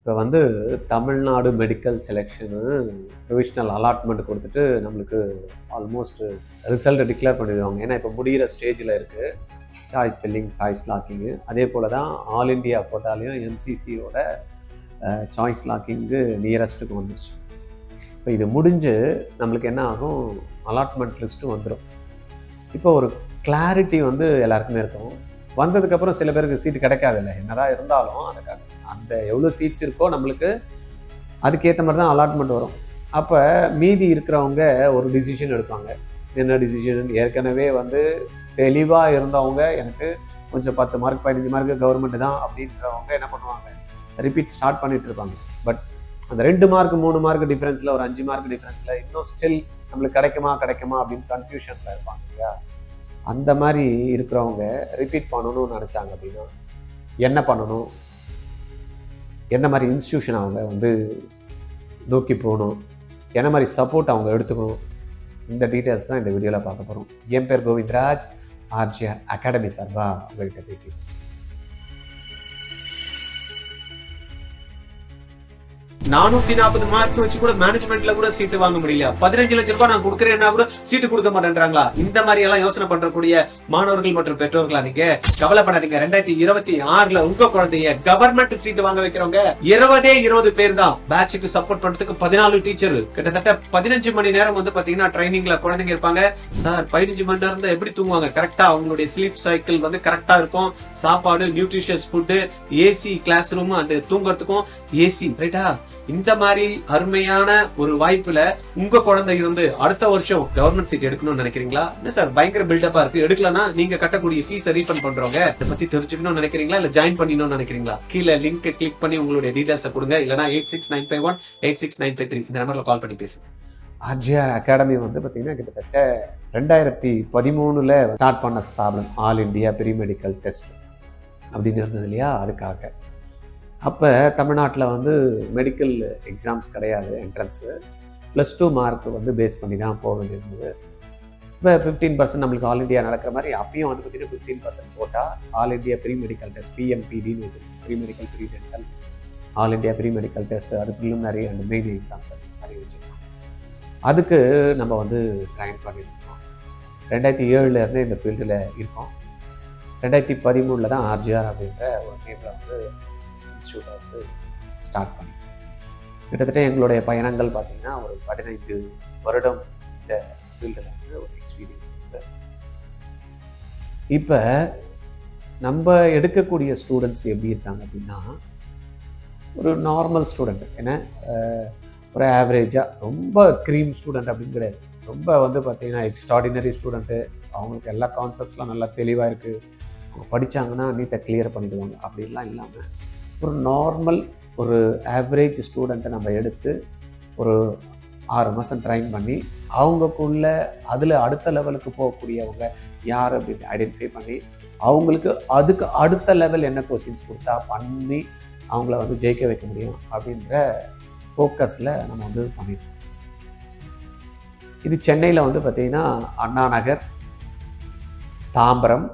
இப்போ வந்து Tamil Nadu medical selection provisional allotment கொடுத்துட்டு நம்மளுக்கு ஆல்மோஸ்ட் ரிசல்ட் டிக்ளேர் பண்ணிடுவாங்க. ஏன்னா இப்போ முடிகிற ஸ்டேஜில் இருக்குது சாய்ஸ் ஃபில்லிங், சாய்ஸ் லாக்கிங்கு. அதே போல் தான் ஆல் இண்டியா போட்டாலையும் எம்சிசியோட சாய்ஸ் லாக்கிங்கு நியரஸ்ட்டுக்கு வந்துருச்சு. இப்போ இது முடிஞ்சு நம்மளுக்கு என்ன ஆகும், அலாட்மெண்ட் லிஸ்ட்டும் வந்துடும். இப்போ ஒரு கிளாரிட்டி வந்து எல்லாருக்குமே இருக்கும். வந்ததுக்கப்புறம் சில பேருக்கு சீட்டு கிடைக்காதில்ல, என்னதான் இருந்தாலும் அந்த எவ்வளோ சீட்ஸ் இருக்கோ நம்மளுக்கு அதுக்கேற்ற மாதிரி தான் அலாட்மெண்ட் வரும். அப்போ மீதி இருக்கிறவங்க ஒரு டிசிஷன் எடுப்பாங்க. என்ன டிசிஷன்? ஏற்கனவே வந்து தெளிவாக இருந்தவங்க, எனக்கு கொஞ்சம் 10 மார்க் 15 மார்க்கு கவர்மெண்ட் தான் அப்படின்றவங்க என்ன பண்ணுவாங்க, ரிப்பீட் ஸ்டார்ட் பண்ணிட்டு இருப்பாங்க. பட் அந்த 2 மார்க் 3 மார்க் டிஃப்ரென்ஸில், ஒரு 5 மார்க் டிஃப்ரென்ஸில் இன்னும் ஸ்டில் நம்மளுக்கு கிடைக்குமா அப்படின்னு கன்ஃபியூஷனில் இருப்பாங்க இல்லையா? அந்த மாதிரி இருக்கிறவங்க ரிப்பீட் பண்ணணும்னு நினச்சாங்க அப்படின்னா என்ன பண்ணணும், எந்த மாதிரி இன்ஸ்டியூஷன் அவங்க வந்து நோக்கி போகணும், என்ன மாதிரி சப்போர்ட் அவங்க எடுத்துக்கணும், இந்த டீட்டெயில்ஸ் தான் இந்த வீடியோவில் பார்க்க போகிறோம். என் பேர் கோவிந்தராஜ், ஆர்ஜிஆர் அகாடமி சார்பாக உங்கள்கிட்ட பேசி 440 மார்க் வச்சு கூட மேனேஜ்மெண்ட்ல கூட சீட்டு வாங்க முடியல. 15 லட்சம் ரூபாய் நான் கொடுக்குறேன்னா கூட சீட்டு கொடுக்க மாட்டேன்றாங்களா? இந்த மாதிரி எல்லாம் யோசனை பண்றக்கூடிய மாணவர்கள் மற்றும் பெற்றோர்களா நீங்க கவலைப்படாதீங்க. 2026ல உங்க குழந்தைய கவர்மெண்ட் சீட்டு வாங்க வைக்கிறவங்க 20 பேர் தான். பேட்சுக்கு சப்போர்ட் பண்றதுக்கு 14 டீச்சர், கிட்டத்தட்ட 15 மணி நேரம் வந்து பாத்தீங்கன்னா ட்ரைனிங்ல குழந்தைங்க இருப்பாங்க. சார் 15 மணி நேரம் தான் எப்படி தூங்குவாங்க? கரெக்டா அவங்களுடைய ஸ்லீப் சைக்கிள் வந்து கரெக்டா இருக்கும். சாப்பாடு, nutritious food, AC class room and தூங்குறதுக்கும் ஏசி, ரைட்டா? இந்த மாதிரி அருமையான ஒரு வாய்ப்புல உங்க குழந்தை இருந்து அடுத்த வருஷம் கவர்மெண்ட் சீட் எடுக்கணும்னு நினைக்கிறீங்களா? என்ன சார் பயங்கர பில்டப்பா இருக்கு, எடுக்கலன்னா நீங்க கட்டக்கூடிய ஃபீஸை ரீஃபண்ட் பண்றவங்க இதை பத்தி தெரிஞ்சுக்கணும்னு நினைக்கிறீங்களா, இல்ல ஜாயின் பண்ணணும்னு நினைக்கிறீங்களா? கீழே லிங்க் கிளிக் பண்ணி உங்களுடைய டீடைல்ஸை கொடுங்க. இல்லனா 8695186953 இந்த நம்பர்ல கால் பண்ணி பேசுங்க. ஆர்ஜிஆர் அகாடமி வந்து பாத்தீங்கன்னா கிட்டத்தட்ட 2013ல ஸ்டார்ட் பண்ண ஸ்தாபனம். All India pre medical test அப்படின்னு இருந்தது இல்லையா? அதுக்காக அப்போ தமிழ்நாட்டில் வந்து மெடிக்கல் எக்ஸாம்ஸ் கிடையாது, என்ட்ரன்ஸு +2 மார்க் வந்து பேஸ் பண்ணி தான் போக வேண்டியிருந்தது. இப்போ 15% நம்மளுக்கு ஆல் இண்டியா நடக்கிற மாதிரி அப்பயும் வந்து பார்த்திங்கன்னா 15% போட்டால் all India pre medical test, PMPDன்னு வச்சுருக்கோம், pre medical pre dental, all India pre medical test, அது ப்ரிலிமினரி அண்ட் மெயின் எக்ஸாம்ஸ் அந்த மாதிரி வச்சுருக்கோம். அதுக்கு நம்ம வந்து ட்ரைன் பண்ணியிருக்கோம். 2007லேருந்து இந்த ஃபீல்டில் இருக்கோம். 2013ல் தான் ஆர்ஜிஆர் அப்படின்ற ஒரு நேமில் வந்து இன்ஸ்டியூட்டை வந்து ஸ்டார்ட் பண்ணி கிட்டத்தட்ட எங்களுடைய பயணங்கள் பார்த்திங்கன்னா ஒரு 15 வருடம் இந்த ஃபீல்டில் வந்து ஒரு எக்ஸ்பீரியன்ஸ் இருக்குது. இப்போ நம்ம எடுக்கக்கூடிய ஸ்டூடெண்ட்ஸ் எப்படி இருக்காங்க அப்படின்னா, ஒரு நார்மல் ஸ்டூடெண்ட், ஏன்னா ஒரு ஆவரேஜாக ரொம்ப க்ரீம் ஸ்டூடெண்ட் அப்படின்னு கிடையாது. ரொம்ப வந்து பார்த்திங்கன்னா எக்ஸ்ட்ராடினரி ஸ்டூடெண்ட்டு, அவங்களுக்கு எல்லா கான்செப்ட்ஸ்லாம் நல்லா தெளிவாக இருக்குது, அவங்க படித்தாங்கன்னா நீட்டாக கிளியர் பண்ணிடுவாங்க அப்படின்லாம் இல்லாமல் ஒரு நார்மல் ஒரு ஆவரேஜ் ஸ்டூடெண்ட்டை நம்ம எடுத்து ஒரு 6 மாதம் ட்ரைன் பண்ணி அவங்களுக்குள்ள அதில் அடுத்த லெவலுக்கு போகக்கூடியவங்க யார் அப்படின்னு ஐடென்டிஃபை பண்ணி அவங்களுக்கு அதுக்கு அடுத்த லெவல் என்ன கொஸ்டின்ஸ் கொடுத்தா பண்ணி அவங்கள வந்து ஜெயிக்க வைக்க முடியும் அப்படின்ற ஃபோக்கஸில் நம்ம வந்து பண்ணிட்டோம். இது சென்னையில் வந்து பார்த்திங்கன்னா அண்ணா நகர், தாம்பரம்,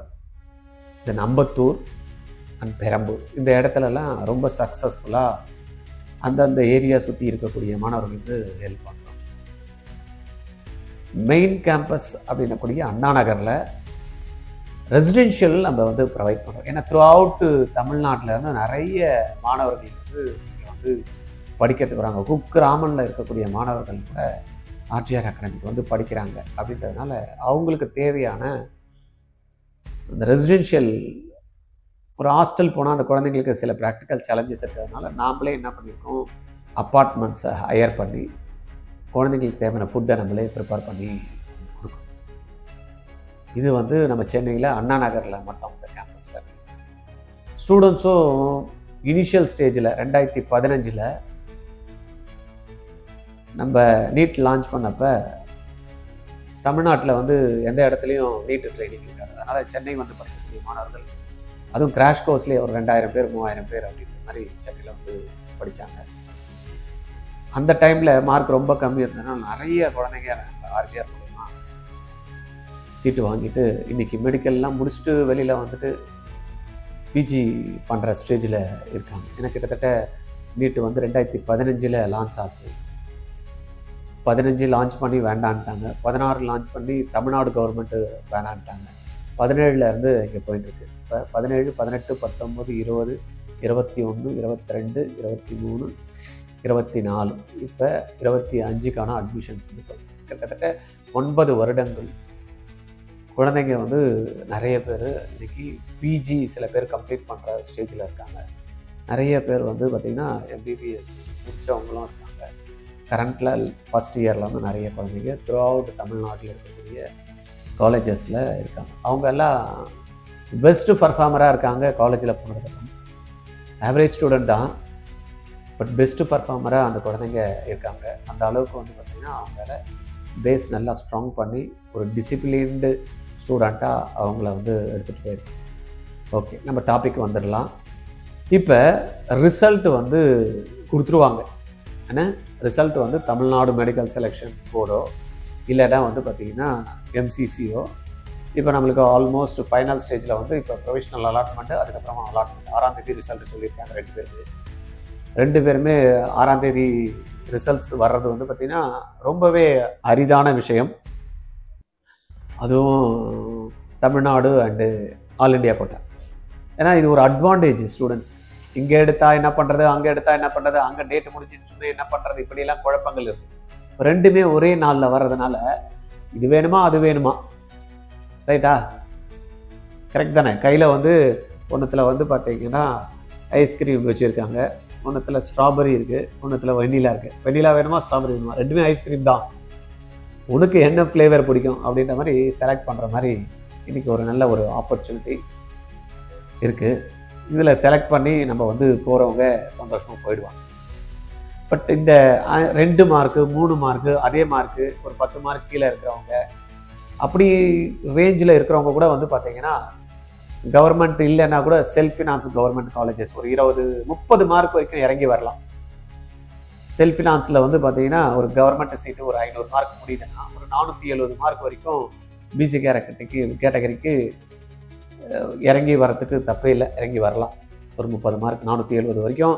இந்த அம்பத்தூர் அண்ட் பெரம்பூர், இந்த இடத்துலலாம் ரொம்ப சக்ஸஸ்ஃபுல்லாக அந்தந்த ஏரியா சுற்றி இருக்கக்கூடிய மாணவர்களுக்கு ஹெல்ப் பண்ணுறோம். மெயின் கேம்பஸ் அப்படின்னக்கூடிய அண்ணா நகரில் ரெசிடென்ஷியல் நம்ம வந்து ப்ரொவைட் பண்ணுறோம். ஏன்னா த்ரூ அவுட்டு தமிழ்நாட்டில் இருந்து நிறைய மாணவர்கள் வந்து இங்கே வந்து படிக்கிறதுக்கு வராங்க. குக்கிராமனில் இருக்கக்கூடிய மாணவர்கள் கூட ஆர்ஜிஆர் அகாடமிக்கு வந்து படிக்கிறாங்க. அப்படின்றதுனால அவங்களுக்கு தேவையான அந்த ரெசிடென்ஷியல், ஒரு ஹாஸ்டல் போனால் அந்த குழந்தைங்களுக்கு சில ப்ராக்டிக்கல் சேலஞ்சஸ் இருக்கிறதுனால நாமளே என்ன பண்ணியிருக்கோம், அப்பார்ட்மெண்ட்ஸை ஹையர் பண்ணி குழந்தைங்களுக்கு தேவையான ஃபுட்டை நம்மளே ப்ரிப்பேர் பண்ணி கொடுக்கணும். இது வந்து நம்ம சென்னையில் அண்ணா நகரில் மட்டும் இந்த கேம்பஸில். ஸ்டூடெண்ட்ஸும் இனிஷியல் ஸ்டேஜில் 2015ல் நம்ம நீட் லான்ச் பண்ணப்போ தமிழ்நாட்டில் வந்து எந்த இடத்துலையும் நீட் ட்ரைனிங் இருக்காது. அதனால் சென்னை வந்து படிக்கக்கூடிய மாணவர்கள், அதுவும் கிராஷ் கோர்ஸ்லேயே ஒரு 2000 பேர் 3000 பேர் அப்படின்ற மாதிரி சென்னையில் வந்து படித்தாங்க. அந்த டைமில் மார்க் ரொம்ப கம்மி இருந்ததுனால நிறைய குழந்தைங்க ஆர்ஜிஆர் மூலமாக சீட்டு வாங்கிட்டு இன்றைக்கி மெடிக்கல்லாம் முடிச்சுட்டு வெளியில் வந்துட்டு பிஜி பண்ணுற ஸ்டேஜில் இருக்காங்க. ஏன்னா கிட்டத்தட்ட நீட்டு வந்து 2015 லான்ச் ஆச்சு. 15 லான்ச் பண்ணி வேண்டான்ட்டாங்க. 16 லான்ச் பண்ணி தமிழ்நாடு கவர்மெண்ட்டு வேணான்ட்டாங்க. 17 இங்கே போயிட்டுருக்கு. இப்போ 17, 18, 19, 20, 21, 22, 23, 24, இப்போ 25க்கான அட்மிஷன்ஸ் வந்து கிட்டத்தட்ட 9 வருடங்கள். குழந்தைங்க வந்து நிறைய பேர் இன்றைக்கி பிஜி சில பேர் கம்ப்ளீட் பண்ணுற ஸ்டேஜில் இருக்காங்க. நிறைய பேர் வந்து பார்த்திங்கன்னா எம்பிபிஎஸ் முடித்தவங்களும் இருக்காங்க. கரண்டில் ஃபஸ்ட் இயரில் வந்து நிறைய குழந்தைங்க த்ரூ அவுட் தமிழ்நாட்டில் இருக்கக்கூடிய காலேஜஸில் இருக்காங்க. அவங்க எல்லாம் பெஸ்ட்டு பர்ஃபார்மராக இருக்காங்க. காலேஜில் போனதுக்கப்புறம் ஆவரேஜ் ஸ்டூடெண்ட் தான், பட் பெஸ்ட்டு பர்ஃபார்மராக அந்த குழந்தைங்க இருக்காங்க. அந்த அளவுக்கு வந்து பார்த்திங்கன்னா அவங்கள பேஸ் நல்லா ஸ்ட்ராங் பண்ணி ஒரு டிசிப்ளின்டு ஸ்டூடெண்ட்டாக அவங்கள வந்து எடுத்துகிட்டு போயிருக்கு. ஓகே, நம்ம டாபிக் வந்துடலாம். இப்போ ரிசல்ட் வந்து கொடுத்துருவாங்க. ஏன்னா ரிசல்ட் வந்து தமிழ்நாடு மெடிக்கல் செலெக்ஷன் போர்டோ இல்லைன்னா வந்து பார்த்திங்கன்னா எம்சிசியோ இப்போ நம்மளுக்கு ஆல்மோஸ்ட் ஃபைனல் ஸ்டேஜில் வந்து இப்போ ப்ரொவிஷனல் அலாட்மெண்ட்டு, அதுக்கப்புறமா அலாட்மெண்ட் 6ஆம் தேதி ரிசல்ட் சொல்லியிருக்காங்க. 2 பேருமே 6ஆம் தேதி ரிசல்ட்ஸ் வர்றது வந்து பார்த்திங்கன்னா ரொம்பவே அரிதான விஷயம். அதுவும் Tamil Nadu and all India quota. ஏன்னா இது ஒரு அட்வான்டேஜ் ஸ்டூடெண்ட்ஸ். இங்கே எடுத்தால் என்ன பண்ணுறது, அங்கே எடுத்தால் என்ன பண்ணுறது, அங்கே டேட்டு முடிஞ்சுன்னு சொல்லி என்ன பண்ணுறது, இப்படிலாம் குழப்பங்கள் இருக்குது. 2மே ஒரே நாளில் வர்றதுனால இது வேணுமா அது வேணுமா, ரைட்டா? கரெக்ட் தானே? கையில் வந்து ஒன்றுத்தில் வந்து பார்த்தீங்கன்னா ஐஸ்கிரீம் வச்சுருக்காங்க, ஒன்றுத்தில் ஸ்ட்ராபெரி இருக்குது, ஒன்றுத்தில் வெண்ணிலா இருக்குது. வெண்ணிலா வேணுமா ஸ்ட்ராபெரி வேணுமா, 2மே ஐஸ்கிரீம் தான். உனக்கு என்ன ஃப்ளேவர் பிடிக்கும் அப்படின்ற மாதிரி செலக்ட் பண்ணுற மாதிரி இன்றைக்கி ஒரு நல்ல ஒரு ஆப்பர்ச்சுனிட்டி இருக்குது. இதில் செலக்ட் பண்ணி நம்ம வந்து போகிறவங்க சந்தோஷமாக போயிடுவாங்க. பட் இந்த 2 மார்க்கு 3 மார்க்கு அதே மார்க்கு ஒரு 10 மார்க் கீழே இருக்கிறவங்க, அப்படி ரேஞ்சில் இருக்கிறவங்க கூட வந்து பார்த்திங்கன்னா கவர்மெண்ட் இல்லைன்னா கூட செல்ஃப் ஃபினான்ஸ் கவர்மெண்ட் காலேஜஸ் ஒரு 20-30 மார்க் வரைக்கும் இறங்கி வரலாம். செல்ஃப் ஃபினான்ஸில் வந்து பார்த்திங்கன்னா ஒரு கவர்மெண்ட் சீட்டு ஒரு 500 மார்க் முடியுதுன்னா ஒரு 470 மார்க் வரைக்கும் பிசி கேட்டகரிக்கு இறங்கி வரத்துக்கு தப்பே இல்லை, இறங்கி வரலாம். ஒரு 30 மார்க் 470 வரைக்கும்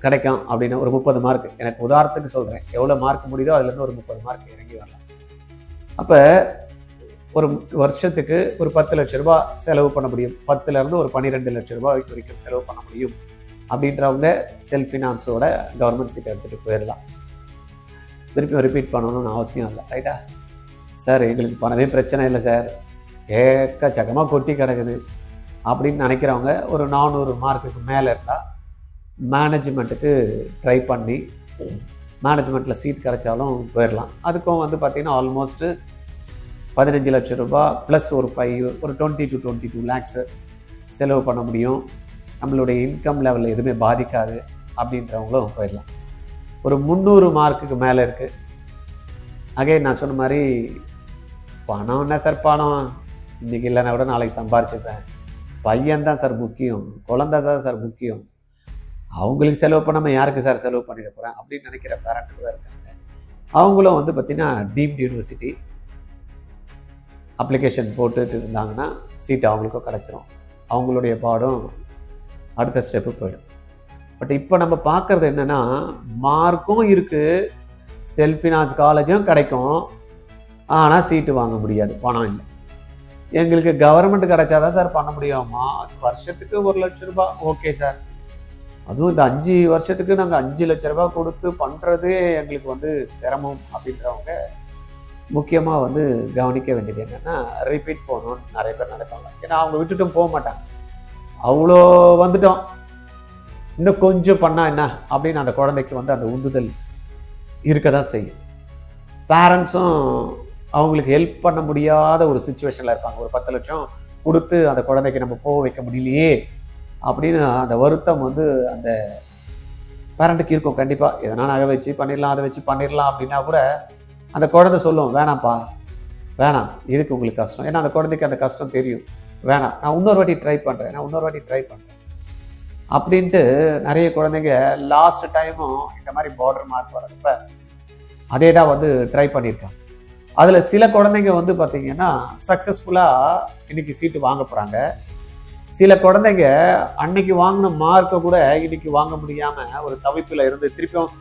கிடைக்கும் அப்படின்னு ஒரு 30 மார்க், எனக்கு உதாரணத்துக்கு சொல்கிறேன், எவ்வளோ மார்க் முடியுதோ அதுலேருந்து ஒரு 30 மார்க் இறங்கி வரலாம். அப்போ ஒரு வருஷத்துக்கு ஒரு 10 லட்ச ரூபா செலவு பண்ண முடியும். 10லேருந்து ஒரு 12 லட்ச ரூபா வரைக்கும் செலவு பண்ண முடியும் அப்படின்றவங்க செல்ஃப் ஃபினான்ஸோட கவர்மெண்ட் சீட்டை எடுத்துகிட்டு போயிடலாம். திருப்பி ரிப்பீட் பண்ணணும்னு அவசியம் இல்லை, ரைட்டா? சார் எங்களுக்கு பணமே பிரச்சனை இல்லை சார், ஏக்கச்சக்கமாக கொட்டி கிடக்குது அப்படின்னு நினைக்கிறவங்க ஒரு 400 மார்க்குக்கு மேலே இருந்தால் மேனேஜ்மெண்ட்டுக்கு ட்ரை பண்ணி மேனேஜ்மெண்ட்டில் சீட் கிடைச்சாலும் போயிடலாம். அதுக்கும் வந்து பார்த்திங்கன்னா ஆல்மோஸ்ட்டு 15 லட்ச ரூபா ப்ளஸ் ஒரு 20 to 22 lakhs செலவு பண்ண முடியும். நம்மளுடைய இன்கம் லெவலில் எதுவுமே பாதிக்காது அப்படின்றவங்களும் போயிடலாம். ஒரு 300 மார்க்குக்கு மேலே இருக்குது. அகைன் நான் சொன்ன மாதிரி பணம் என்ன சார், பணம் இன்றைக்கி இல்லைன்னா கூட நாளைக்கு சம்பாரிச்சுப்பேன், பையன்தான் சார் முக்கியம், குழந்தை தான் சார் முக்கியம், அவங்களுக்கு செலவு பண்ணாமல் யாருக்கு சார் செலவு பண்ணிட போகிறேன் அப்படின்னு நினைக்கிற பேரண்ட்டு கூட இருக்காங்க. அவங்களும் வந்து பார்த்திங்கன்னா டீம்டு யூனிவர்சிட்டி அப்ளிகேஷன் போட்டுட்டு இருந்தாங்கன்னா சீட்டு அவங்களுக்கும் கிடச்சிரும். அவங்களுடைய பாடம் அடுத்த ஸ்டெப்பு போயிடும். பட் இப்போ நம்ம பார்க்குறது என்னென்னா, மார்க்கும் இருக்குது, செல்ஃப் ஃபினான்ஸ் காலேஜும் கிடைக்கும், ஆனால் சீட்டு வாங்க முடியாது, பணம் இல்லை. எங்களுக்கு கவர்மெண்ட் கிடைச்சாதான் சார் பண்ண முடியுமா, வருஷத்துக்கு 1 லட்ச ரூபா ஓகே சார், அதுவும் இந்த 5 வருஷத்துக்கு நாங்கள் 5 லட்ச ரூபா கொடுத்து பண்ணுறதே எங்களுக்கு வந்து சிரமம் அப்படின்றவங்க முக்கியமாக வந்து கவனிக்க வேண்டியது என்னென்னா, ரிப்பீட் போகணும்னு நிறைய பேர் நினைப்பாங்க. ஏன்னா அவங்க விட்டுட்டும் போக மாட்டாங்க. அவ்வளோ வந்துட்டோம், இன்னும் கொஞ்சம் பண்ணால் என்ன அப்படின்னு அந்த குழந்தைக்கு வந்து அந்த உந்துதல் இருக்க தான் செய்யும். பேரண்ட்ஸும் அவங்களுக்கு ஹெல்ப் பண்ண முடியாத ஒரு சுச்சுவேஷனில் இருப்பாங்க. ஒரு 10 லட்சம் கொடுத்து அந்த குழந்தைக்கு நம்ம போக வைக்க முடியலையே அப்படின்னு அந்த வருத்தம் வந்து அந்த பேரண்ட்டுக்கு இருக்கும். கண்டிப்பாக எதனா நகை வச்சு பண்ணிடலாம், அதை வச்சு பண்ணிடலாம் அப்படின்னா கூட அந்த குழந்தை சொல்லும், வேணாம்ப்பா வேணாம், இதுக்கு உங்களுக்கு கஷ்டம். ஏன்னா அந்த குழந்தைக்கு அந்த கஷ்டம் தெரியும். வேணாம், நான் இன்னொரு வாட்டி ட்ரை பண்ணுறேன் அப்படின்ட்டு நிறைய குழந்தைங்க லாஸ்ட் டைமும் இந்த மாதிரி பார்டர் மார்க் வரப்ப அதே தான் வந்து ட்ரை பண்ணியிருக்காங்க. அதில் சில குழந்தைங்க வந்து பார்த்திங்கன்னா சக்ஸஸ்ஃபுல்லாக இன்றைக்கி சீட்டு வாங்க போகிறாங்க. சில குழந்தைங்க அன்னைக்கு வாங்கின மார்க்கை கூட இன்னைக்கு வாங்க முடியாம ஒரு தவிப்பில் இருந்து திருப்பியும்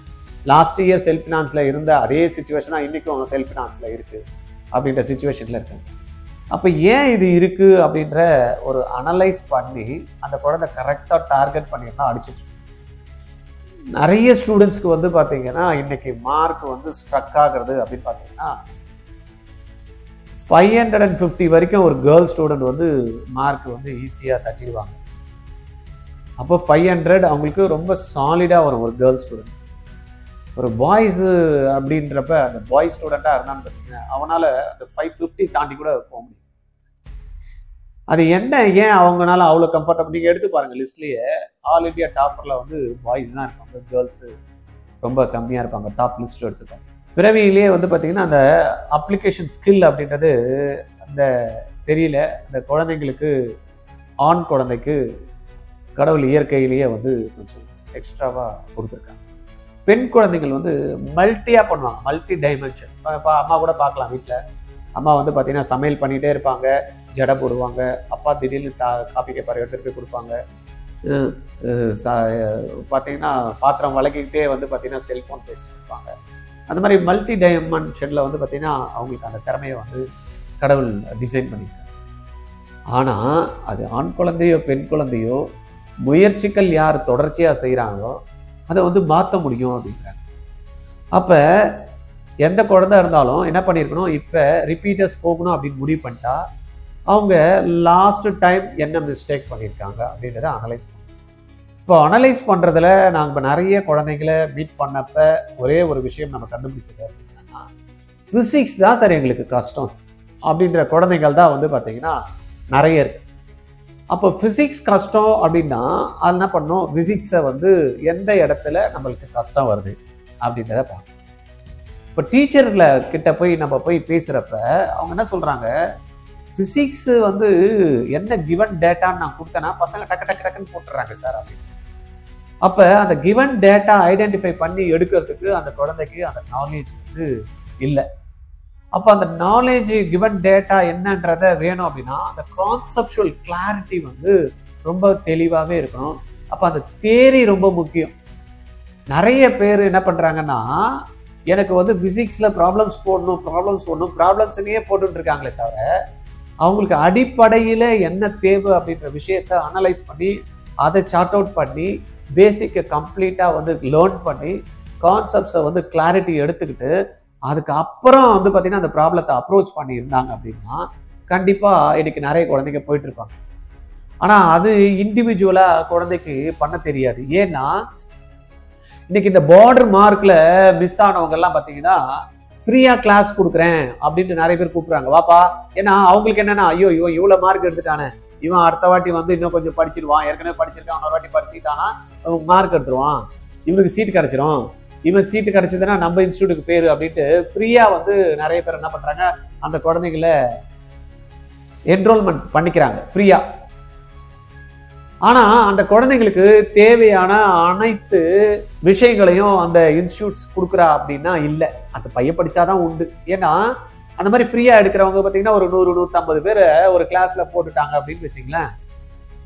லாஸ்ட் இயர் செல்ஃப் ஃபினான்ஸில் இருந்த அதே சுச்சுவேஷனா இன்னைக்கும் செல்ஃப் ஃபினான்ஸில் இருக்கு அப்படின்ற சுச்சுவேஷன்ல இருக்காங்க. அப்போ ஏன் இது இருக்கு அப்படின்ற ஒரு அனலைஸ் பண்ணி அந்த குழந்தை கரெக்டாக டார்கெட் பண்ணியிருந்தா அடிச்சிட்டு. நிறைய ஸ்டூடெண்ட்ஸ்க்கு வந்து பார்த்தீங்கன்னா இன்னைக்கு மார்க் வந்து ஸ்ட்ரக் ஆகுறது அப்படின்னு பார்த்தீங்கன்னா 550 வரைக்கும் ஒரு கேர்ள் ஸ்டூடெண்ட் வந்து மார்க் வந்து ஈஸியாக தட்டிடுவாங்க. அப்போ 500 அவங்களுக்கு ரொம்ப சாலிடாக வரும் ஒரு கேர்ள் ஸ்டூடெண்ட். ஒரு பாய்ஸு அப்படின்றப்ப அந்த பாய் ஸ்டூடெண்ட்டாக இருந்தான்னு பார்த்தீங்கன்னா அவனால் அந்த 550 தாண்டி கூட போக முடியும். அது என்ன ஏன் அவங்களால அவ்வளோ கம்ஃபர்டபுள்? நீங்கள் எடுத்து பாருங்கள் லிஸ்ட்லேயே ஆல் இண்டியா டாப்பரில் வந்து பாய்ஸ் தான் இருப்பாங்க, கேர்ள்ஸு ரொம்ப கம்மியாக இருப்பாங்க. டாப் லிஸ்ட் எடுத்துப்பாங்க. பிறவியிலேயே வந்து பார்த்தீங்கன்னா அந்த அப்ளிகேஷன் ஸ்கில் அப்படின்றது அந்த தெரியல. அந்த குழந்தைங்களுக்கு ஆண் குழந்தைக்கு கடவுள் இயற்கையிலேயே வந்து கொஞ்சம் எக்ஸ்ட்ராவாக கொடுத்துருக்காங்க. பெண் குழந்தைகள் வந்து மல்டியாக பண்ணுவாங்க, மல்டி டைமென்ஷன். இப்போ அம்மா கூட பார்க்கலாம், வீட்டில் அம்மா வந்து பார்த்தீங்கன்னா சமையல் பண்ணிகிட்டே இருப்பாங்க, ஜடை போடுவாங்க, அப்பா திடீர்னு காப்பி கேப்பார் எடுத்துகிட்டு போய் கொடுப்பாங்க. பார்த்தீங்கன்னா பாத்திரம் வளர்க்கிக்கிட்டே வந்து பார்த்தீங்கன்னா செல்ஃபோன் பேசிட்டு இருப்பாங்க. அந்த மாதிரி மல்டி டைமென்ஷனில் வந்து பார்த்தீங்கன்னா அவங்களுக்கு அந்த திறமையை வந்து கடவுள் டிசைன் பண்ணியிருக்காங்க. ஆனால் அது ஆண் குழந்தையோ பெண் குழந்தையோ முயற்சிகள் யார் தொடர்ச்சியாக செய்கிறாங்களோ அதை வந்து மாற்ற முடியும் அப்படிங்கிறாங்க. அப்போ எந்த குழந்தை இருந்தாலும் என்ன பண்ணியிருக்கணும், இப்போ ரிப்பீட்டர்ஸ் போகணும் அப்படின்னு முடிவு பண்ணிட்டா அவங்க லாஸ்ட் டைம் என்ன மிஸ்டேக் பண்ணியிருக்காங்க அப்படின்றத அனலைஸ் பண்ணணும். இப்போ அனலைஸ் பண்ணுறதுல நாங்கள் இப்போ நிறைய குழந்தைங்களை மீட் பண்ணப்ப ஒரே ஒரு விஷயம் நம்ம கண்டுபிடிச்சது அப்படின்னா ஃபிசிக்ஸ் தான் சார் எங்களுக்கு கஷ்டம் அப்படின்ற குழந்தைகள் தான் வந்து பார்த்தீங்கன்னா நிறைய இருக்கு. அப்போ ஃபிசிக்ஸ் கஷ்டம் அப்படின்னா அது என்ன பண்ணணும், ஃபிசிக்ஸை வந்து எந்த இடத்துல நம்மளுக்கு கஷ்டம் வருது அப்படின்றத பார்க்கணும். இப்போ டீச்சர்ல கிட்ட போய் நம்ம போய் பேசுகிறப்ப அவங்க என்ன சொல்கிறாங்க, ஃபிசிக்ஸ் வந்து என்ன கிவன் டேட்டான்னு நான் கொடுத்தேன்னா பசங்க டக்கு டக்கு டக்குன்னு போட்டுடுறாங்க சார் அப்படின்னு. அப்போ அந்த கிவன் டேட்டா ஐடென்டிஃபை பண்ணி எடுக்கிறதுக்கு அந்த குழந்தைக்கு அந்த நாலேஜ் வந்து இல்லை. அப்போ அந்த நாலேஜ் கிவன் டேட்டா என்னன்றத வேணும் அப்படின்னா அந்த கான்செப்சுவல் கிளாரிட்டி வந்து ரொம்ப தெளிவாகவே இருக்கணும். அப்போ அந்த தியரி ரொம்ப முக்கியம். நிறைய பேர் என்ன பண்ணுறாங்கன்னா எனக்கு வந்து ஃபிசிக்ஸில் ப்ராப்ளம்ஸ் ப்ராப்ளம்ஸ்னையே போட்டுட்டு இருக்காங்களே தவிர அவங்களுக்கு அடிப்படையில் என்ன தேவை அப்படின்ற விஷயத்த அனலைஸ் பண்ணி அதை சார்ட் அவுட் பண்ணி பேசிக்கை கம்ப்ளீட்டாக வந்து லேர்ன் பண்ணி கான்செப்ட்ஸை வந்து கிளாரிட்டி எடுத்துக்கிட்டு அதுக்கப்புறம் வந்து பார்த்தீங்கன்னா அந்த ப்ராப்ளத்தை அப்ரோச் பண்ணி இருந்தாங்க அப்படின்னா கண்டிப்பாக இன்னைக்கு நிறைய குழந்தைங்க போயிட்டு இருப்பாங்க. ஆனால் அது இண்டிவிஜுவலாக குழந்தைக்கு பண்ண தெரியாது. ஏன்னா இன்னைக்கு இந்த பார்டர் மார்க்ல மிஸ் ஆனவங்க எல்லாம் பார்த்தீங்கன்னா ஃப்ரீயா கிளாஸ் கொடுக்குறேன் அப்படின்ட்டு நிறைய பேர் கூப்பிடுறாங்க, வாப்பா. ஏன்னா அவங்களுக்கு என்னன்னா ஐயோ இவன் இவ்வளோ மார்க் எடுத்துட்டானே, இவன் அடுத்த வாட்டி வந்து இன்னும் கொஞ்சம் படிச்சிருவான், ஏற்கனவே படிச்சிருக்கான், இன்னொரு வாட்டி படிச்சுக்கிட்டானா மார்க் எடுத்துருவான், இவனுக்கு சீட்டு கிடைச்சிரும், இவன் சீட்டு கிடைச்சதுன்னா நம்ம இன்ஸ்டியூட்டுக்கு பேரு அப்படின்ட்டு ஃப்ரீயா வந்து நிறைய பேர் என்ன பண்றாங்க, அந்த குழந்தைங்களை என்ரோல்மெண்ட் பண்ணிக்கிறாங்க ஃப்ரீயா. ஆனா அந்த குழந்தைங்களுக்கு தேவையான அனைத்து விஷயங்களையும் அந்த இன்ஸ்டியூட்ஸ் கொடுக்குறா அப்படின்னா இல்லை, அந்த பையன் படிச்சாதான் உண்டு. ஏன்னா அந்த மாதிரி ஃப்ரீயா எடுக்கிறவங்க பார்த்தீங்கன்னா ஒரு 100-150 பேரை ஒரு கிளாஸ்ல போட்டுட்டாங்க அப்படின்னு வச்சுங்களேன்.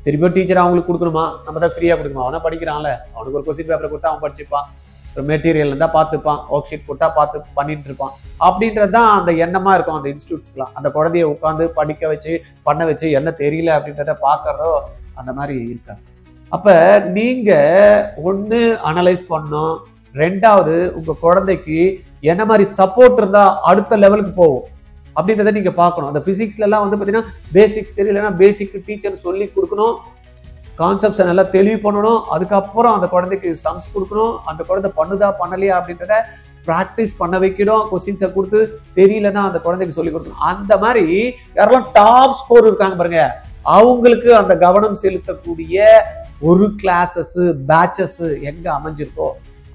திருப்பியும் டீச்சர் அவங்களுக்கு கொடுக்கணுமா, நம்ம தான் ஃப்ரீயா கொடுக்கணுமா? அவனை படிக்கிறான்ல, அவனுக்கு ஒரு கொஸ்டின் பேப்பரை கொடுத்தா அவன் படிச்சுப்பான், ஒரு மெட்டீரியல் இருந்தால் பார்த்துப்பான், ஒர்க் ஷீட் கொடுத்தா பார்த்து பண்ணிட்டு இருப்பான் அப்படின்றது தான் அந்த எண்ணமா இருக்கும் அந்த இன்ஸ்டியூட்ஸ்க்குலாம். அந்த குழந்தைய உட்காந்து படிக்க வச்சு பண்ண வச்சு என்ன தெரியல அப்படின்றத பார்க்கறதோ அந்த மாதிரி இருக்காங்க. அப்ப நீங்க ஒண்ணு அனலைஸ் பண்ணணும், ரெண்டாவது உங்க குழந்தைக்கு என்ன மாதிரி சப்போர்ட் இருந்தா அடுத்த லெவலுக்கு போகும் அப்படின்றத நீங்க பார்க்கணும். அந்த பிசிக்ஸ்ல எல்லாம் வந்து பாத்தீங்கன்னா பேசிக்ஸ் தெரியலன்னா பேசிக் டீச்சர் சொல்லி கொடுக்கணும், கான்செப்ட்ஸை நல்லா தெளிவு பண்ணணும், அதுக்கப்புறம் அந்த குழந்தைக்கு சம்ஸ் கொடுக்கணும், அந்த குழந்தை பண்ணுதா பண்ணலையா அப்படின்றத ப்ராக்டிஸ் பண்ண வைக்கணும், கொஸ்டின்ஸை கொடுத்து தெரியலன்னா அந்த குழந்தைக்கு சொல்லி கொடுக்கணும். அந்த மாதிரி யாரெல்லாம் டாப் ஸ்கோர் இருக்காங்க பாருங்க, அவங்களுக்கு அந்த கவனம் செலுத்தக்கூடிய ஒரு கிளாஸஸ் பேட்சஸ் எங்க அமைஞ்சிருக்கோ